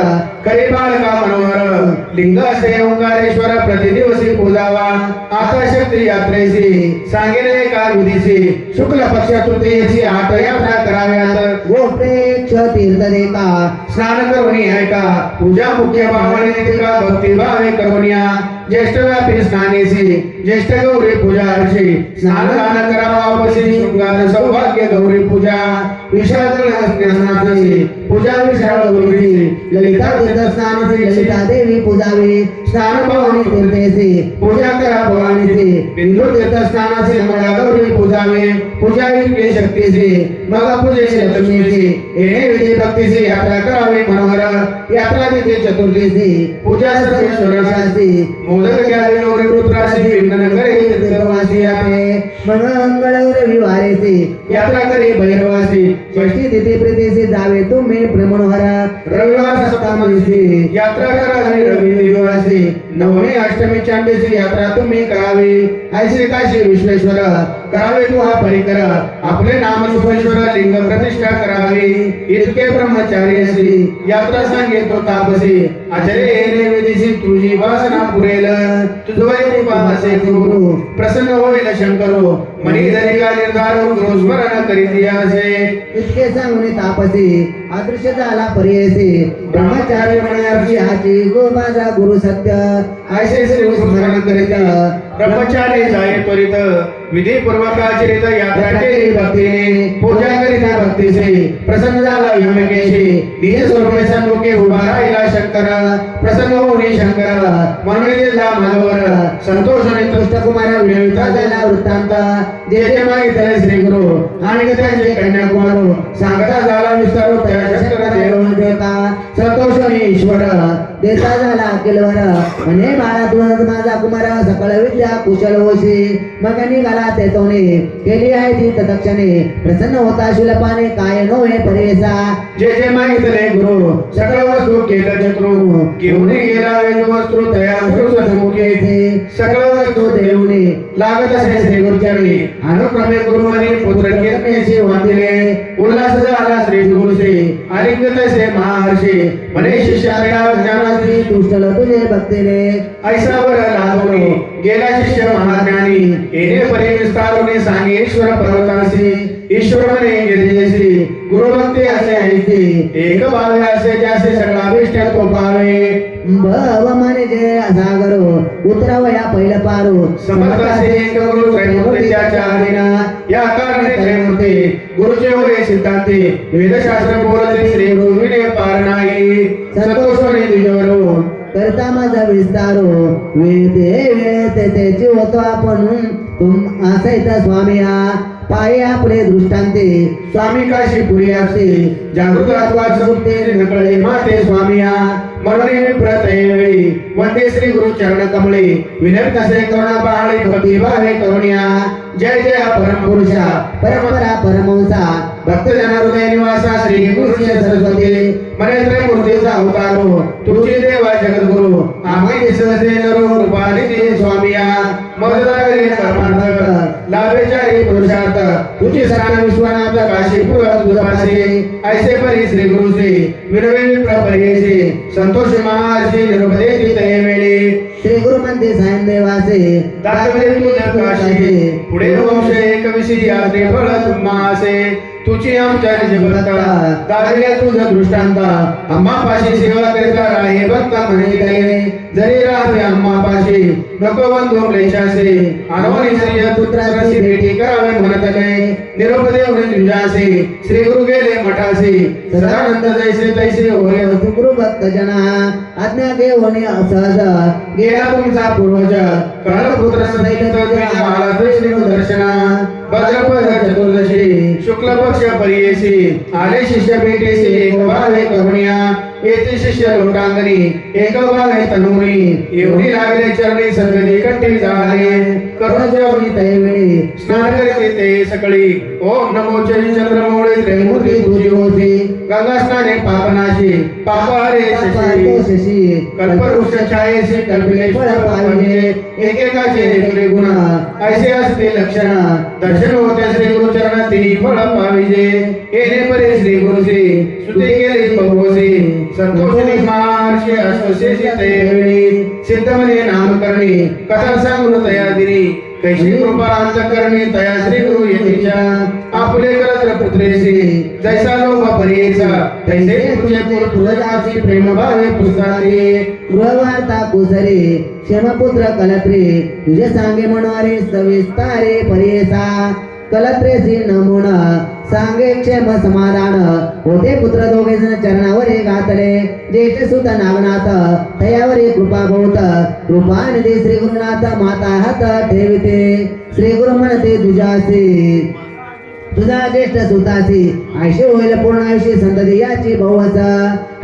करी बाळका मनोहर लिंग असे ओंकारेश्वर प्रतिदिवसी पूजावा आता शक्ती यात्रेसी सांगेने एका विधीसी शुक्ल पक्ष तृतीयेची आठ यात्रा कराव्यात गोप्रेक्ष तीर्थदेका स्नान करुणी ऐका पूजा मुख्य भावने का भक्ती भावे करुण्या ज्येष्ठ व्यापी स्नानेसी ज्येष्ठ गौरी पूजा अर्ची स्नान दान करावा वापसी शृंगार सौभाग्य गौरी पूजा विशाल स्नानाची पूजा विशाल गौरी ललिता तीर्थ स्नानाची ललिता देवी पूजावी स्नान भवानी तीर्थेसी पूजा करा भवानीची बिंदू तीर्थ स्नानाची मंगळा गौरी पूजावी पूजा विष्णू शक्तीची मग पूजेची लक्ष्मीची येणे विधी भक्तीची यात्रा करावी मनोहर यात्रा तिथे चतुर्थीची पूजा सर्वेश्वराची मोदक घ्यावे गौरी रुद्राशी विघ्न करे तीर्थवासी यावे मंगळ रविवारेची यात्रा करे भैरवासी षष्ठी तिथी प्रीतीची जावे तुम्ही प्रमनोहर रविवार सप्तमीची यात्रा करा रवि दिवसी नवमी अष्टमी चांडीची यात्रा तुम्ही करावी ऐशी काशी विश्वेश्वर करावे तू हा परिकर आपले नाम सुभेश्वर लिंग प्रतिष्ठा करावी इतके ब्रह्मचार्यसी यात्रा सांगे तो तापसी आचार्य येणे विधीशी तुझी वासना पुरेल तुझवय कृपासे गुरु प्रसन्न होईल शंकरो मनी दरिका निर्धार गुरु स्मरण करीत असे इतके सांगून तापसी अदृश्य झाला पर्ययसी ब्रह्मचार्य म्हणण्याची हाची गो माझा गुरु सत्य ऐसे श्री स्मरण करीत ब्रह्मचारी जाय त्वरित विधी पूर्वक आचरित यात्रा केली भक्तीने पूजा करीता भक्तीचे प्रसन्न झाला यमकेशी निज स्वरूपे सन्मुखे उभा राहिला शंकर प्रसन्न होऊन शंकर म्हणून दिला माधवर संतोष आणि तुष्ट कुमार विनविता झाला वृत्तांत जे जे मागितले श्री गुरु आणि त्यांचे कन्याकुमार सांगता झाला विस्तार त्या शंकर देव देवता संतोष आणि ईश्वर देता झाला केलवर म्हणे बाळा तू माझा कुमार सकळ विद्या कुशल होशी मग निघाला तेतोने केली आहे ती तत्क्षणे प्रसन्न होता शुलपाने काय नव्हे परेसा जे जे मागितले गुरु सकळ वस्तू केलं चतुर घेऊन गेला वेद वस्त्र तया मुखे सकळ वस्तू देऊने लागत असे श्री गुरुचरणी अनुक्रमे गुरु आणि पुत्र कीर्तनेशी वांदिले उल्हास झाला श्री गुरुचे अलिंगत से महर्षी म्हणे शिष्याला ज्ञानाची तुष्टल तुझे भक्तीने ऐसा वर लागोनी गेला शिष्य महाज्ञानी येणे परे विस्तारोने सांगे ईश्वर पर्वतासी ईश्वर म्हणे गिरिजेसी गुरुभक्ती असे ऐकते एक भावे असे ज्यासे सगळा विष्ट तो पावे भव म्हणे जे सागर उतरावया पहिलं पारू समर्थासे एक गुरु त्रैमूर्तीच्या चारिणा या कारणे त्रैमूर्ती गुरुचे होय सिद्धांती वेदशास्त्र बोलते श्री गुरुविने पार नाही संतोषोने तुझ्यावर करता माझा विस्तारो वेते त्याची होतो आपण तुम असायचा स्वामी पाये आपले दृष्टांते स्वामी काशी पुरी असते जागृत आत्मा सुप्ते नकळे माते स्वामिया म्हणून प्रतयवेळी वंदे श्री गुरु चरण कमळे विनय तसे करुणा पाहळे भक्ती भावे करुण्या जय जय परम पुरुषा परंपरा परमहंसा भक्त जना हृदय निवासा श्री गुरु सरस्वती मने त्रैमूर्तीचा अवतारो तुझी देवा जगद्गुरु आम्ही दिसते नरो कृपानिधी स्वामिया मददागरी कर्मार्थ लाभेचारी पुरुषार्थ तुझी सरान विश्वनाथ काशीपुर तुझपासे ऐसे परी श्री गुरुचे विनवे प्रपरियेचे संतोष महर्षी निरुपदेती तये वेळी श्री गुरु मंदिर सायन देवासे दाखवे तुझ्या काशी पुढे वंश एकविशी यात्रे फळ तुम्हासे तुझी आमच्या जगता दाखले तुझं दृष्टांत अम्मापाशी सेवा करीता राहे भक्त म्हणे जरी राहते अम्मापाशी नको बंधू क्लेशासे अनवनी श्री पुत्राची भेटी करावे म्हणतले निरोप देव तुझ्यासे श्री गुरु गेले मठासे सदानंद जैसे तैसे होय गुरु भक्त जना आज्ञा घेऊन सहज गेला तुमचा पूर्वज कालपुत्र सदैत आला श्री दर्शना भद्रपद चतुर्दशी शुक्ल पक्ष परियेसी आले शिष्य भेटेसी एक भावे करुण्या येथे शिष्य लोटांगणी एक भावे तनुनी एवढी लागले चरणी सगळे कंठी झाले करुण जेवणी तैवेळी स्नान करते ते सकळी ओम नमो चंद्रमौळे त्रैमूर्ती तुझी होती गंगा स्नाने पापनाशी पापहरे शशी कल्पवृक्ष छायेशी कल्पिले फळ पाविजे एकेकाचे एकले गुण ऐसे असते लक्षण दर्शन होते श्री गुरुचरण तिन्ही फळ पाविजे येणे परे श्री गुरुजी स्तुती केली बहुवसी संतोषी महर्षी असोशेषी तैवेळी सिद्ध म्हणे नाम करणी कथा सांगून तया दिनी कैशी कृपा अंतकरणी तया श्री गुरु येतीच्या आपले करत पुत्रेसी जैसा लोभ परियेचा तैसे तुझे पूर्वजाची प्रेम भावे पुसारी गृहवार्ता कुसरे क्षमपुत्र कलत्रे तुझे सांगे मनोरे सविस्तारे परियेसा कलत्रेसी नमुना सांगे क्षेम समाधान होते पुत्र दोघे जण चरणावरे घातले ज्येष्ठ सुत नागनाथ तयावरे कृपा बहुत कृपा निधी श्री गुरुनाथ माता हात ठेविते श्री गुरु म्हणते तुझ्यासी तुझा ज्येष्ठ सुतासी आयुष्य होईल पूर्ण आयुष्य संतती याची बहुवच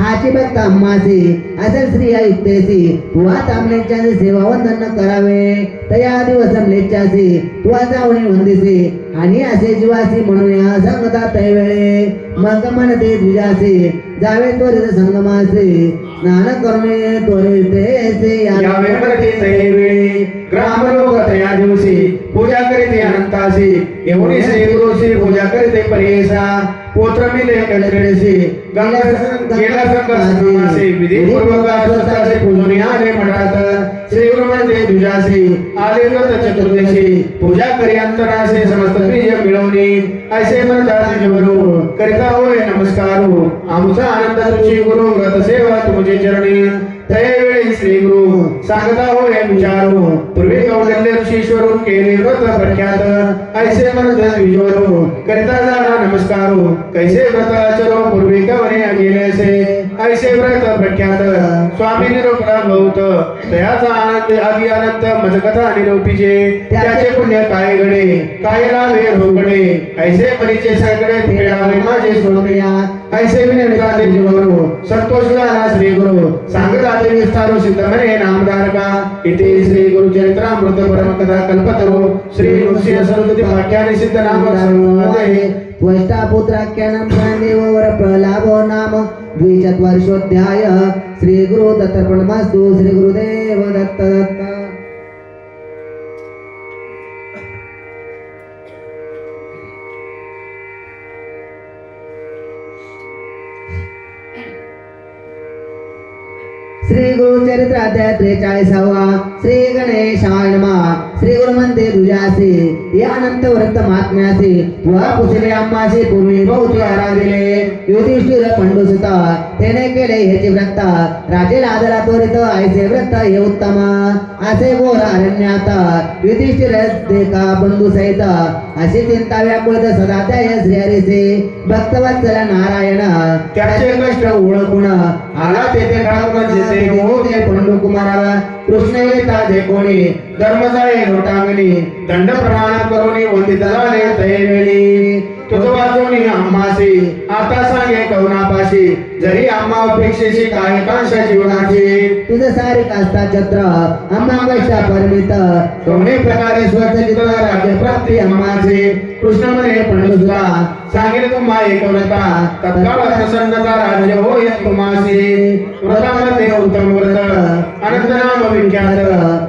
हाची भक्त अम्मासी असेल स्त्रिया युक्तेसी तू आता म्लेच्छाची सेवा वंदन करावे तया दिवस म्लेच्छासी तू जाऊन वंदिसी आणि असे जीवासी म्हणून या संगता तैवेळे मग म्हणते तुझ्यासी जावे त्वरित संगमासी स्नान करणे त्वरित यावे म्हणते तैवेळी ग्राम लोक तया दिवशी पूजा करीते अनंतासी एवढी श्री गुरुची पूजा करीते परियेसा पोत्र मिले कलरेसी गंगा गेला संकटासी विधीपूर्वक स्वस्ताचे पूजन आले मठात श्री गुरु म्हणते तुझ्यासी आले व्रत चतुर्दशी पूजा करी अंतरासे समस्त प्रिय मिळवणी ऐसे म्हणतात तुझे गुरु करिता होय नमस्कारू आमचा आनंद तुझी गुरु व्रत सेवा तुझे चरणी तैवेळी श्री गुरु सांगता होय विचारू पूर्वी कौंडल्य ऋषीश्वरू केले व्रत प्रख्यात ऐसे म्हणतात विजोरू करिता जाणा नमस्कारू कैसे व्रत आचरो पूर्वी कवने गेलेसे ऐसे व्रत प्रख्यात स्वामी निरोपणा बहुत तयाचा आनंद आदि अनंत मजकथा निरोपीचे त्याचे पुण्य काय घडे काय लावे रोगडे ऐसे परीचे सगळे फेडावे माझे सोडया ऐसे विनंता ते गुरु संतोष झाला श्री गुरु सांगता ते विस्तारो सिद्ध म्हणे नामधारका इथे श्री गुरु चरित्रामृत परमकथा कल्पतरो श्री नृसिंह सरस्वती वाक्याने सिद्ध नाम सर्वदे त्वष्टा पुत्राख्यानं प्राणदेववर प्रलाभो नाम द्विचत्वारिंशोऽध्याय श्री गुरु दत्तर्पणमस्तु श्री गुरुदेव दत्त दत्त श्री गुरु चरित्र अध्याय 43 श्री गणेशाय नमः श्री गुरु म्हणते तुझ्यासी या अनंत व्रत महात्म्यासी तुला पुसले अम्मासी पूर्वी बहुती आराधिले युधिष्ठिर पंडुसुता त्याने केले ह्याचे व्रत राजेला आदरा त्वरित ऐसे व्रत हे उत्तम असे घोर अरण्यात युधिष्ठिर देखा बंधू सहित अशी चिंता व्याकुळित सदा त्या श्रीहरीचे भक्तवत्सल नारायण त्याचे कष्ट ओळखून आला तेथे ठाकूर जेथे मोहते पंडू कुमाराला कृष्ण येता जे कोणी धर्मजाळे लोटांगणी दंड प्रमाण करून वंदित झाले तैवेळी तुझ वाचवणी अम्मासी आता सांगे कवनापाशी जरी आम्हा अपेक्षेशी काय कांक्षा जीवनाची तुझं सारे कास्ता छत्र अम्मा कष्टा परमित दोन्ही प्रकारे स्वतंत्र राज्य प्राप्ती अम्माचे कृष्ण म्हणे पंडुसुता सांगेल तुम्हा एकव्रता तत्काळ प्रसन्नता राज्य होय तुम्हासी व्रतामध्ये उत्तम व्रत अनंत नाम विख्यात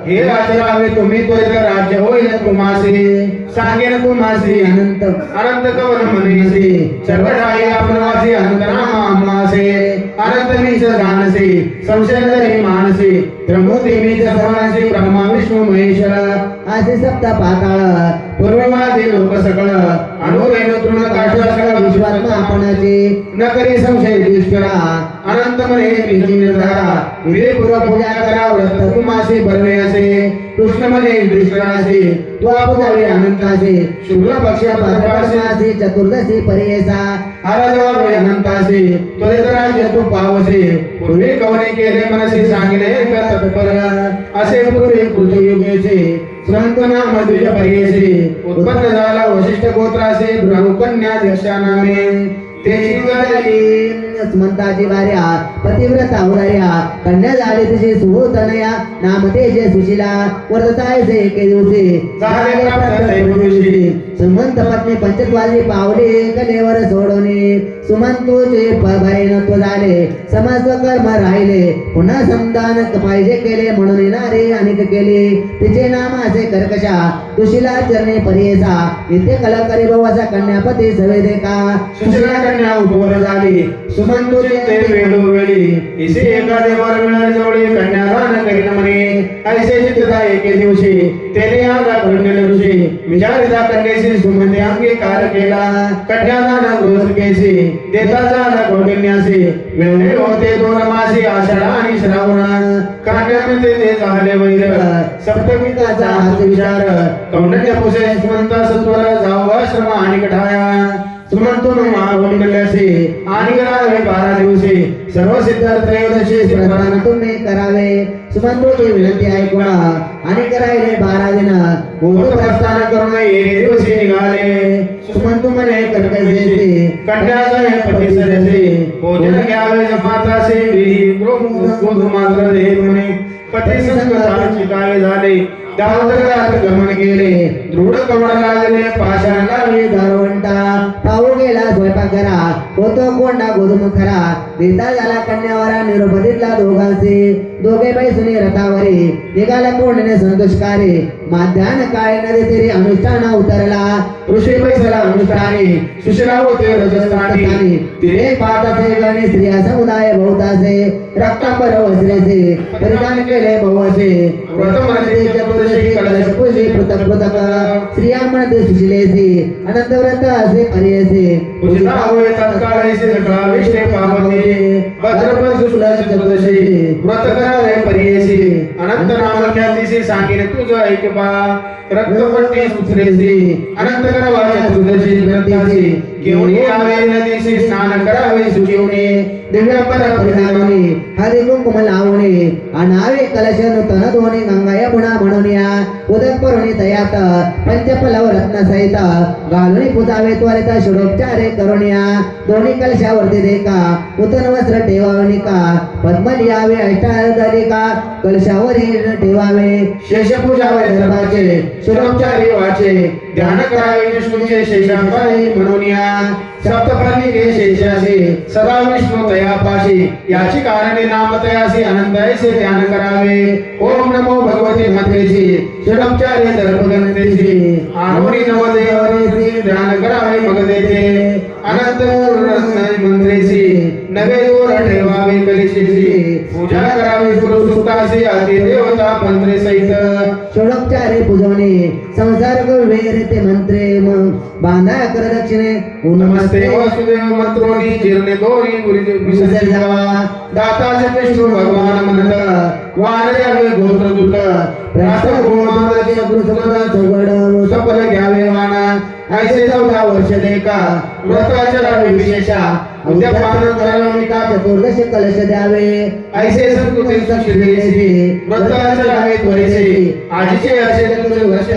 हे राजरावे तुम्ही त्वरित राज्य होय तुम्हासी सांगेल तुम्हासी अनंत अनंत कवन म्हणेसी सर्व ठाई आपणासी अनंत नाम अम्मासे अनंत मीच जानसी संशय जरी मानसी त्र्यंबोती मीच सर्वांसी ब्रह्मा विष्णू महेश्वर असे सप्त पाताळ पूर्वमादी लोक सकळ अणुरेणु तृण काष्ठ सकळ विश्वात्मा आपणाचे न करी संशय युधिष्ठिरा अनंत म्हणे मीची निर्धारा विधी पूर्व पूजा करा व्रत तुम्हासी बरवे असे कृष्ण म्हणे युधिष्ठिरासी तू आपुजावी अनंतासी शुक्ल पक्ष परपासी चतुर्दशी परियेसा आराधवावे अनंतासी त्वरित राज्य तू पावसी पूर्वी कवने केले मनसी सांगिले तत्पर असे पूर्वी कृतयुगेचे श्रंतना मधुज परियेसी उत्पन्न झाला वशिष्ठ गोत्रासी ब्रह्मकन्या यशा नामे तेची झाली सुमंताची भार्या पतिव्रता उदार्या कन्या झाली तिची सुतनया नाम तेजे सुशिला वर्तताय जे एके दिवशी झाले प्राप्त दैवदिवशी. सुमंत पत्नी पंचत्वाजी पावली कलेवर सोडवणे सुमंतूचे भयनत्व झाले समस्त कर्म राहिले पुन्हा समदान पाहिजे केले म्हणून येणारे अनेक केले तिचे नाम असे कर्कशा तुशिला चरणे परियेसा इथे कलाकारी भावाचा कन्यापती सवे देखा सुशिला कन्या उपवर झाली सुमंतूचे ते वेळोवेळी इसे एका देवावर मिळाले जवळी कन्यादान करीन म्हणे ऐसे चित्तता एके दिवशी तेने आला कौंडिल्य ऋषी विचारिता कन्येशी सुमंते अंगीकार केला कन्यादान गृहस्थ केसी देता झाला कौंडिल्यासी वेळे होते 2 मासी आषाढ आणि श्रावण कन्यामध्ये ते झाले वैर सप्तमीचा हाच विचार कौंडिल्य पुसे सुमंता सत्वर जाऊ आश्रम आणि कठाया सुमंतून महाकौंडिल्यासी आणि करावे 12 दिवशी सर्व सिद्धार्थ त्रयोदशी प्रधान तुम्ही करावे सुमंतूची विनंती ऐकून आणि करायले 12 दिन भूत प्रस्थान करून एके दिवशी निघाले सुमंतू म्हणे कर्कशेसी कन्याचा हे पती सरसे भोजन घ्यावे जमातासे गोधू मात्र दे म्हणे पती संकटात शिकावे झाले दावतरात गमन केले दृढ कमळ लागले पाषाण लागले दारवंटा पाहू गेला स्वयंपाक करा होतो कोंडा गोधूम खरा देता झाला कन्यावरा निरोप दिला दोघांचे दोघे बैसुनी रथावरी निघाला कोंडणे संतोषकारी माध्यान काळे नदी तेरी अनुष्ठान उतरला ऋषी बैसला अनुष्ठानी सुशिला होते रजस्थानी तिने पाठाचे गणे स्त्रिया समुदाय बहुताचे रक्तांबर वस्त्रेचे परिधान केले बहुअसे व्रत म्हणते चतुर्दशी कलश पूजे पृथक पृथक स्त्रिया म्हणते सुशिलेसी अनंत व्रत असे पर्यसे पूजिता होय तत्काळ ऐसे सकळा विष्णे पार्वती भद्रपद शुक्ल चतुर्दशी व्रत करावे पर्यसी अनंत नाम ख्यातीसी सांगितले तुझ ऐकपा रक्तपट्टी सुश्रेसी अनंत करावा चतुर्दशी ग्रंथासी घेऊन यावे नदीशी स्नान करावे सुजीवने दिव्यांबर परिधानोनी हरी कुंकुम लावणे अनावे कलश नूतन धोणे गंगा यमुना म्हणून या उदक परुणी तयात पंचपलव रत्न सहित घालून पुजावे त्वरित षोडोपचारे करून या दोन्ही कलशावरती देखा नूतन वस्त्र ठेवावे का पद्म लिहावे अष्टादरिका कलशावरी ठेवावे शेष पूजावे धर्माचे षोडोपचारी वाचे ध्यान करावे विष्णूचे शेषांपारी म्हणून या सप्तपर्णिके शेषासी सदा विष्णू तयापाशी याची कारणे नाम तयासी अनंत ऐसे ध्यान करावे ओम नमो भगवते मातेची षोडोपचारे दर्पगणतेची आरोरी नवदेवरेची ध्यान करावे मग देते अनंत मंत्रेची नवे दोर ठेवावे कलिशीची पूजा करावी गुरुसुतासी आदी देवता मंत्रे सहित षोडोपचारे पूजवणे संसार वगैरे ते मंत्रे मग बांधा कर दक्षिणे नमस्ते वासुदेव मंत्रोनी जिरणे दोरी गुरुजी विसर्जावा दाताचे विष्णू भगवान म्हणत वानरे गोत्र दूत प्रास्त गोमाताचे गुरुसुत चौघड सफल घ्यावे वाना ऐसे 14 वर्ष देखा व्रताचरावे विशेषा उद्या पान कराविका चतुर्दश कलश द्यावे ऐसे संस्कृती सुशिलेसी व्रताचरावे त्वरेसी आजीचे असे तुझे वर्ष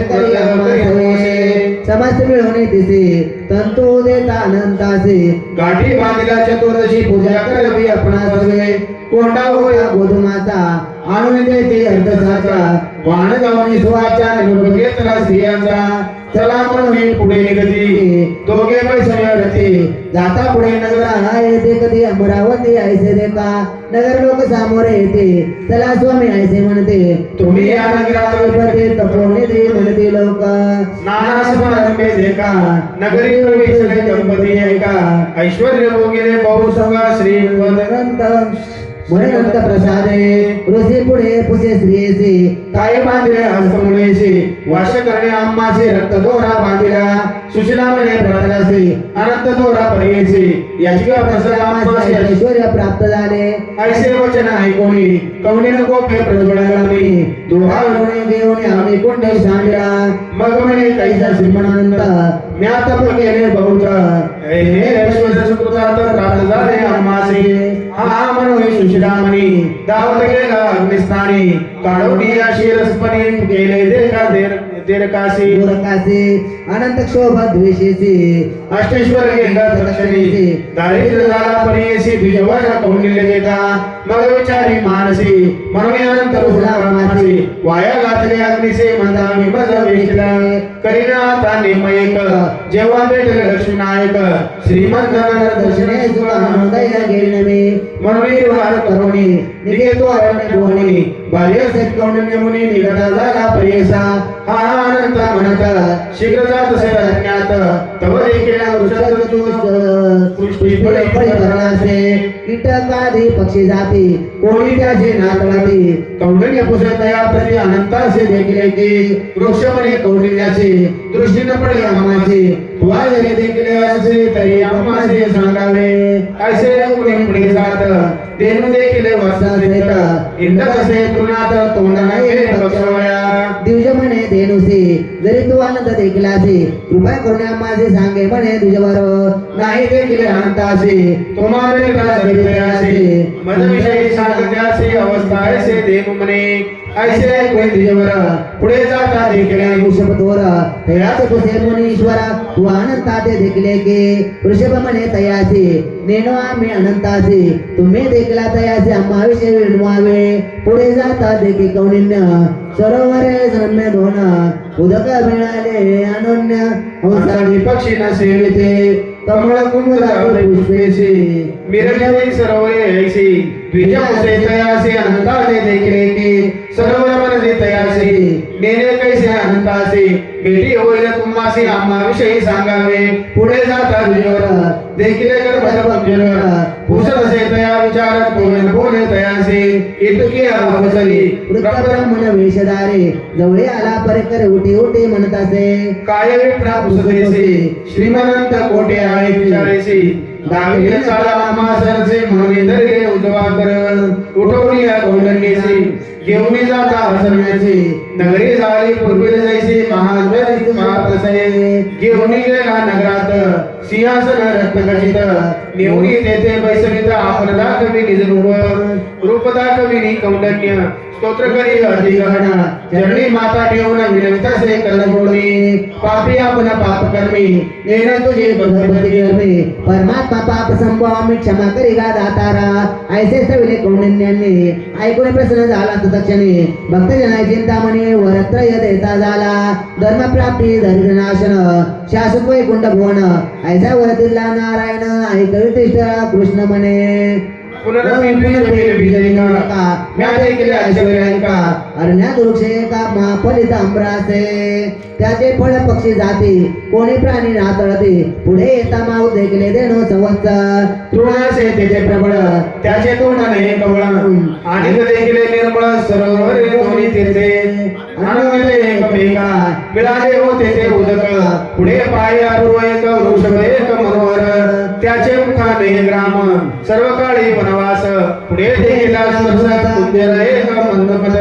समस्त मिळवणे तिसे तंतू देता अनंतासे गाठी बांधिला चतुर्दशी पूजा करावी आपणा सर्वे कोंडा होया गोधुमाचा आणून देते अर्धसाचा वाण गावणी सुवाचा निरोप घेतला स्त्रियांचा चला म्हणून पुढे निघती दोघे पैसे रथी जाता पुढे नगरा येते कधी अमरावती ऐसे देखा नगर लोक सामोरे येते चला स्वामी ऐसे म्हणते तुम्ही या नगरात विपते तपोनिधी म्हणते लोक नाना समारंभे देखा नगरी प्रवेशले गणपती ऐका ऐश्वर्य भोगिले बहुसंगा श्री अनंत म्हणत प्रसादे ऋषी पुढे पुसे स्त्रियेचे काय बांधले हस्तमुळेचे वाश करणे आम्हाचे रक्त दोरा बांधिला सुशिला म्हणे प्रणालासे अनंत दोरा पर्येचे याची प्रसाद ऐश्वर्य प्राप्त झाले ऐसे वचन ऐकोणी कवणीन गोपे प्रज्वळानी दोहा घेऊन आम्ही कुंडे सांडला मग म्हणे कैसा श्रीमंत ज्ञात केले बहुत हे ऐश्वर्य सुकृतात प्राप्त झाले आम्हाचे हा म्हणून सुशिलामणी दावत गेला अग्निस्थानी काढून या शिरस्पणी केले देखा तेरकासी गोरकासी अनंत क्षोभ द्वेषेसी अष्टेश्वर गेंगा दक्षिणेसी दारिद्र्य झाला परियेसी द्विजवर कौंडिल्य देता मग विचारी मानसी म्हणून अनंत रुसला मानसी वाया घातले अग्निसे मंदा विमज वेचला करीना आता नेमयक जेव्हा भेटले लक्ष्मीनायक श्रीमंत दर्शने तुला हृदय गेलमे म्हणून निर्वाह करुणी निकेतो अरण्य भुवनी बाह्य सेत कौंडिन्य मुनी निघता झाला परियेसा हा अनंत म्हणत शीघ्र जात असे अज्ञात तव देखील पुष्टी फळे भरणासे कीटकादी पक्षी जाती कोणी त्याची नातळाती कौंडिन्य पुसतया प्रति अनंतासे देखील की वृक्षमणे कौंडिन्याचे दृष्टीने पडले आम्हाचे तुला जरी देखील असे तरी आम्हाचे सांगावे ऐसे कुणी पुढे जात देणू देखील वसा देत इंद कसे तुनात तोंड नाही बक्षवया दिवज म्हणे देनुसी जरी तू आनंद देखीलासी कृपा करून माझे सांगे म्हणे तुझ्यावर नाही देखील अनंतासी तुम्हाला देखील मद विषयी सांगण्याची अवस्था ऐसे देणू म्हणे ऐसे कोणी तुझ्यावर पुढे जाता देखील वृषभतोर तयाच कुसे मुनीश्वरा तू अनंताते देखील की वृषभ म्हणे तयासी नेनो आम्ही अनंतासी तुम्ही देखीला तयासी आम्हाविषयी विणवावे पुढे जाता देखी कौंडिन्य सरोवरे रम्य दोन उदक मिळाले अनन्य हंसादी पक्षी न सेविते कमळ कुंभलावर पुष्पेसी मिरजली सरोवरे ऐसी द्विज पुसे तयासी अनंताचे देखील की सरोवर मनजे तयासी नेने कैसे अनंतासी भेटी होईल तुम्हासी आम्हाविषयी सांगावे पुढे जाता तुझ्यावर देखील गर्भजर पुसत असे तया विचारत बोले तयासी इतकी अवसली वृत्तब्रह्मण वेशधारे जवळे आला परकर उठी उठी म्हणत असे काय विप्रा पुसतेसी श्रीमंत कोटे आहे विचारेसी दाविले चाला आम्हा सरसे म्हणून धरले उजवा कर उठवली कौंडन्येसी घेऊन जाता हसण्याची नगरी झाली पूर्वी जैसी महाजरी महाप्रसये घेऊन गेला नगरात सिंहासन रत्नखचित नेऊन तेथे बैसवित आपण दाखवी निज रूप दाखविनी कौंडन्य स्तोत्र करी अधिगहन जननी माता ठेवून विनवितसे कलगोळी पापी आपण पाप कर्मी नेण तुझे बंधपती कर्मी परमात्मा पाप संभवामी क्षमा करी गा दातारा ऐसे सविले कौंडिन्याने ऐकून प्रसन्न झाला तत्क्षणी भक्तजनाची चिंतामणी वरत्रय देता झाला धर्म प्राप्ती दरिद्रनाशन शाश्वत वैकुंठ भुवन ऐसा वरतीला नारायण ऐकविष्ट कृष्ण म्हणे फलित अमरासे त्याचे फळ पक्षी जाती कोणी प्राणी नातळते पुढे येता माऊ देखले देणो संवत्सर तृणासे तेथे प्रबळ त्याचे तोंड नाही कवळ आणि देखील निर्मळ सरोवर दोन्ही तीर्थे आनंदले एकमेका मिळाले हो तेथे उदक पुढे पाय अपूर्व एक वृषभ एक मनोहर त्याचे मुखाने ग्राम सर्व काळी वनवास पुढे देखील कुंजर एक मंदपद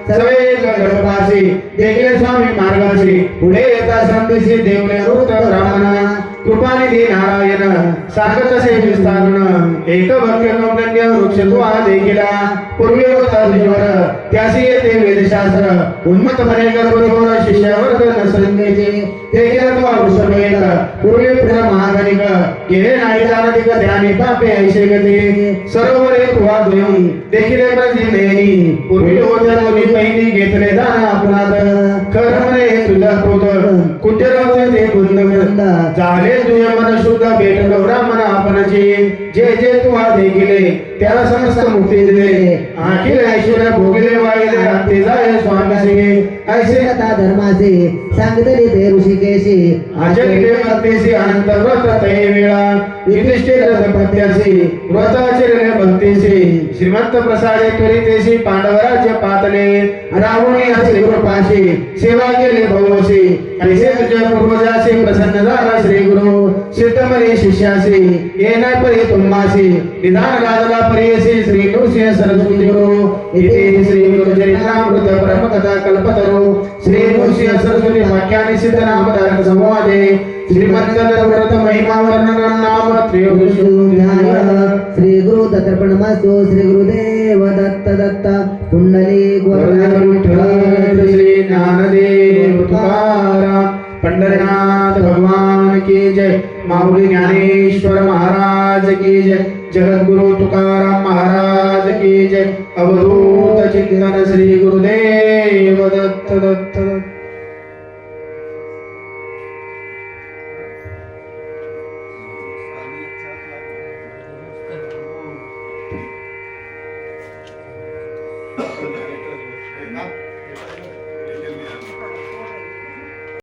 सर्वे एक गडपासी देखील स्वामी मार्गाशी पुढे येता संदेशी देवले रूप ब्राह्मण कृपानिधी नारायण सांगत असे विस्तारण एक भक्य कौंडन्य वृक्ष तो देखीला पूर्वी होता तुझ्यावर त्यासी येते वेदशास्त्र उन्मत म्हणे गर्भधोर शिष्यावर नसंगेचे देखील तो वृषभ एक पूर्वी प्र महागणिक केले नाही जाणतिक ध्याने पापे ऐसे गती सरोवरे तुवा दोन देखील प्रजिनेनी पूर्वी होत्या दोन्ही पहिली घेतले दान आपणात खर म्हणे तुझा क्रोध कुंजर होते ते कुंद झाले तुझे मन शुद्ध भेटलो ब्राह्मण आपणाची जे जे तुहा देखीले त्याला समस्त मुक्ती दिले अखिल ऐश्वर्य भोगले वाहिले ते जाय स्वामीसी ऐसे कथा धर्माचे सांगितले ते ऋषिकेशी आचरिले भक्तीसी अनंत व्रत तये वेळा युधिष्ठिर प्रत्यासी व्रत आचरिले भक्तीसी श्रीमंत प्रसादे त्वरितेसी पांडवराज्य पातले रावणी असे कृपाशी सेवा केली भवसी ऐसे तुझ्या पूर्वजासी प्रसन्न झाला श्री गुरु सिद्धमणी शिष्यासी येणार परी तुम्हासी निदान राजला परियसी श्री नृसिंह सरस्वती गुरु इति श्री गुरु चरित्रामृत ब्रह्मकथा कल्पतरू श्री नृसिंह सरस्वती वाक्यानि सिद्ध नामधारक संवादे श्रीमंत व्रत महिमा वर्णन नाम त्रयोदश श्री गुरु दत्तर्पणमस्तु श्री गुरुदेव दत्त दत्त पुंडलिक वरद विठ्ठल श्री ज्ञानदेव तुकाराम पंढरीनाथ भगवान की जय माऊली ज्ञानेश्वर महाराज की जय जगद्गुरु तुकाराम महाराज की जय अवधूत चिंतन श्री गुरुदेव दत्त दत्त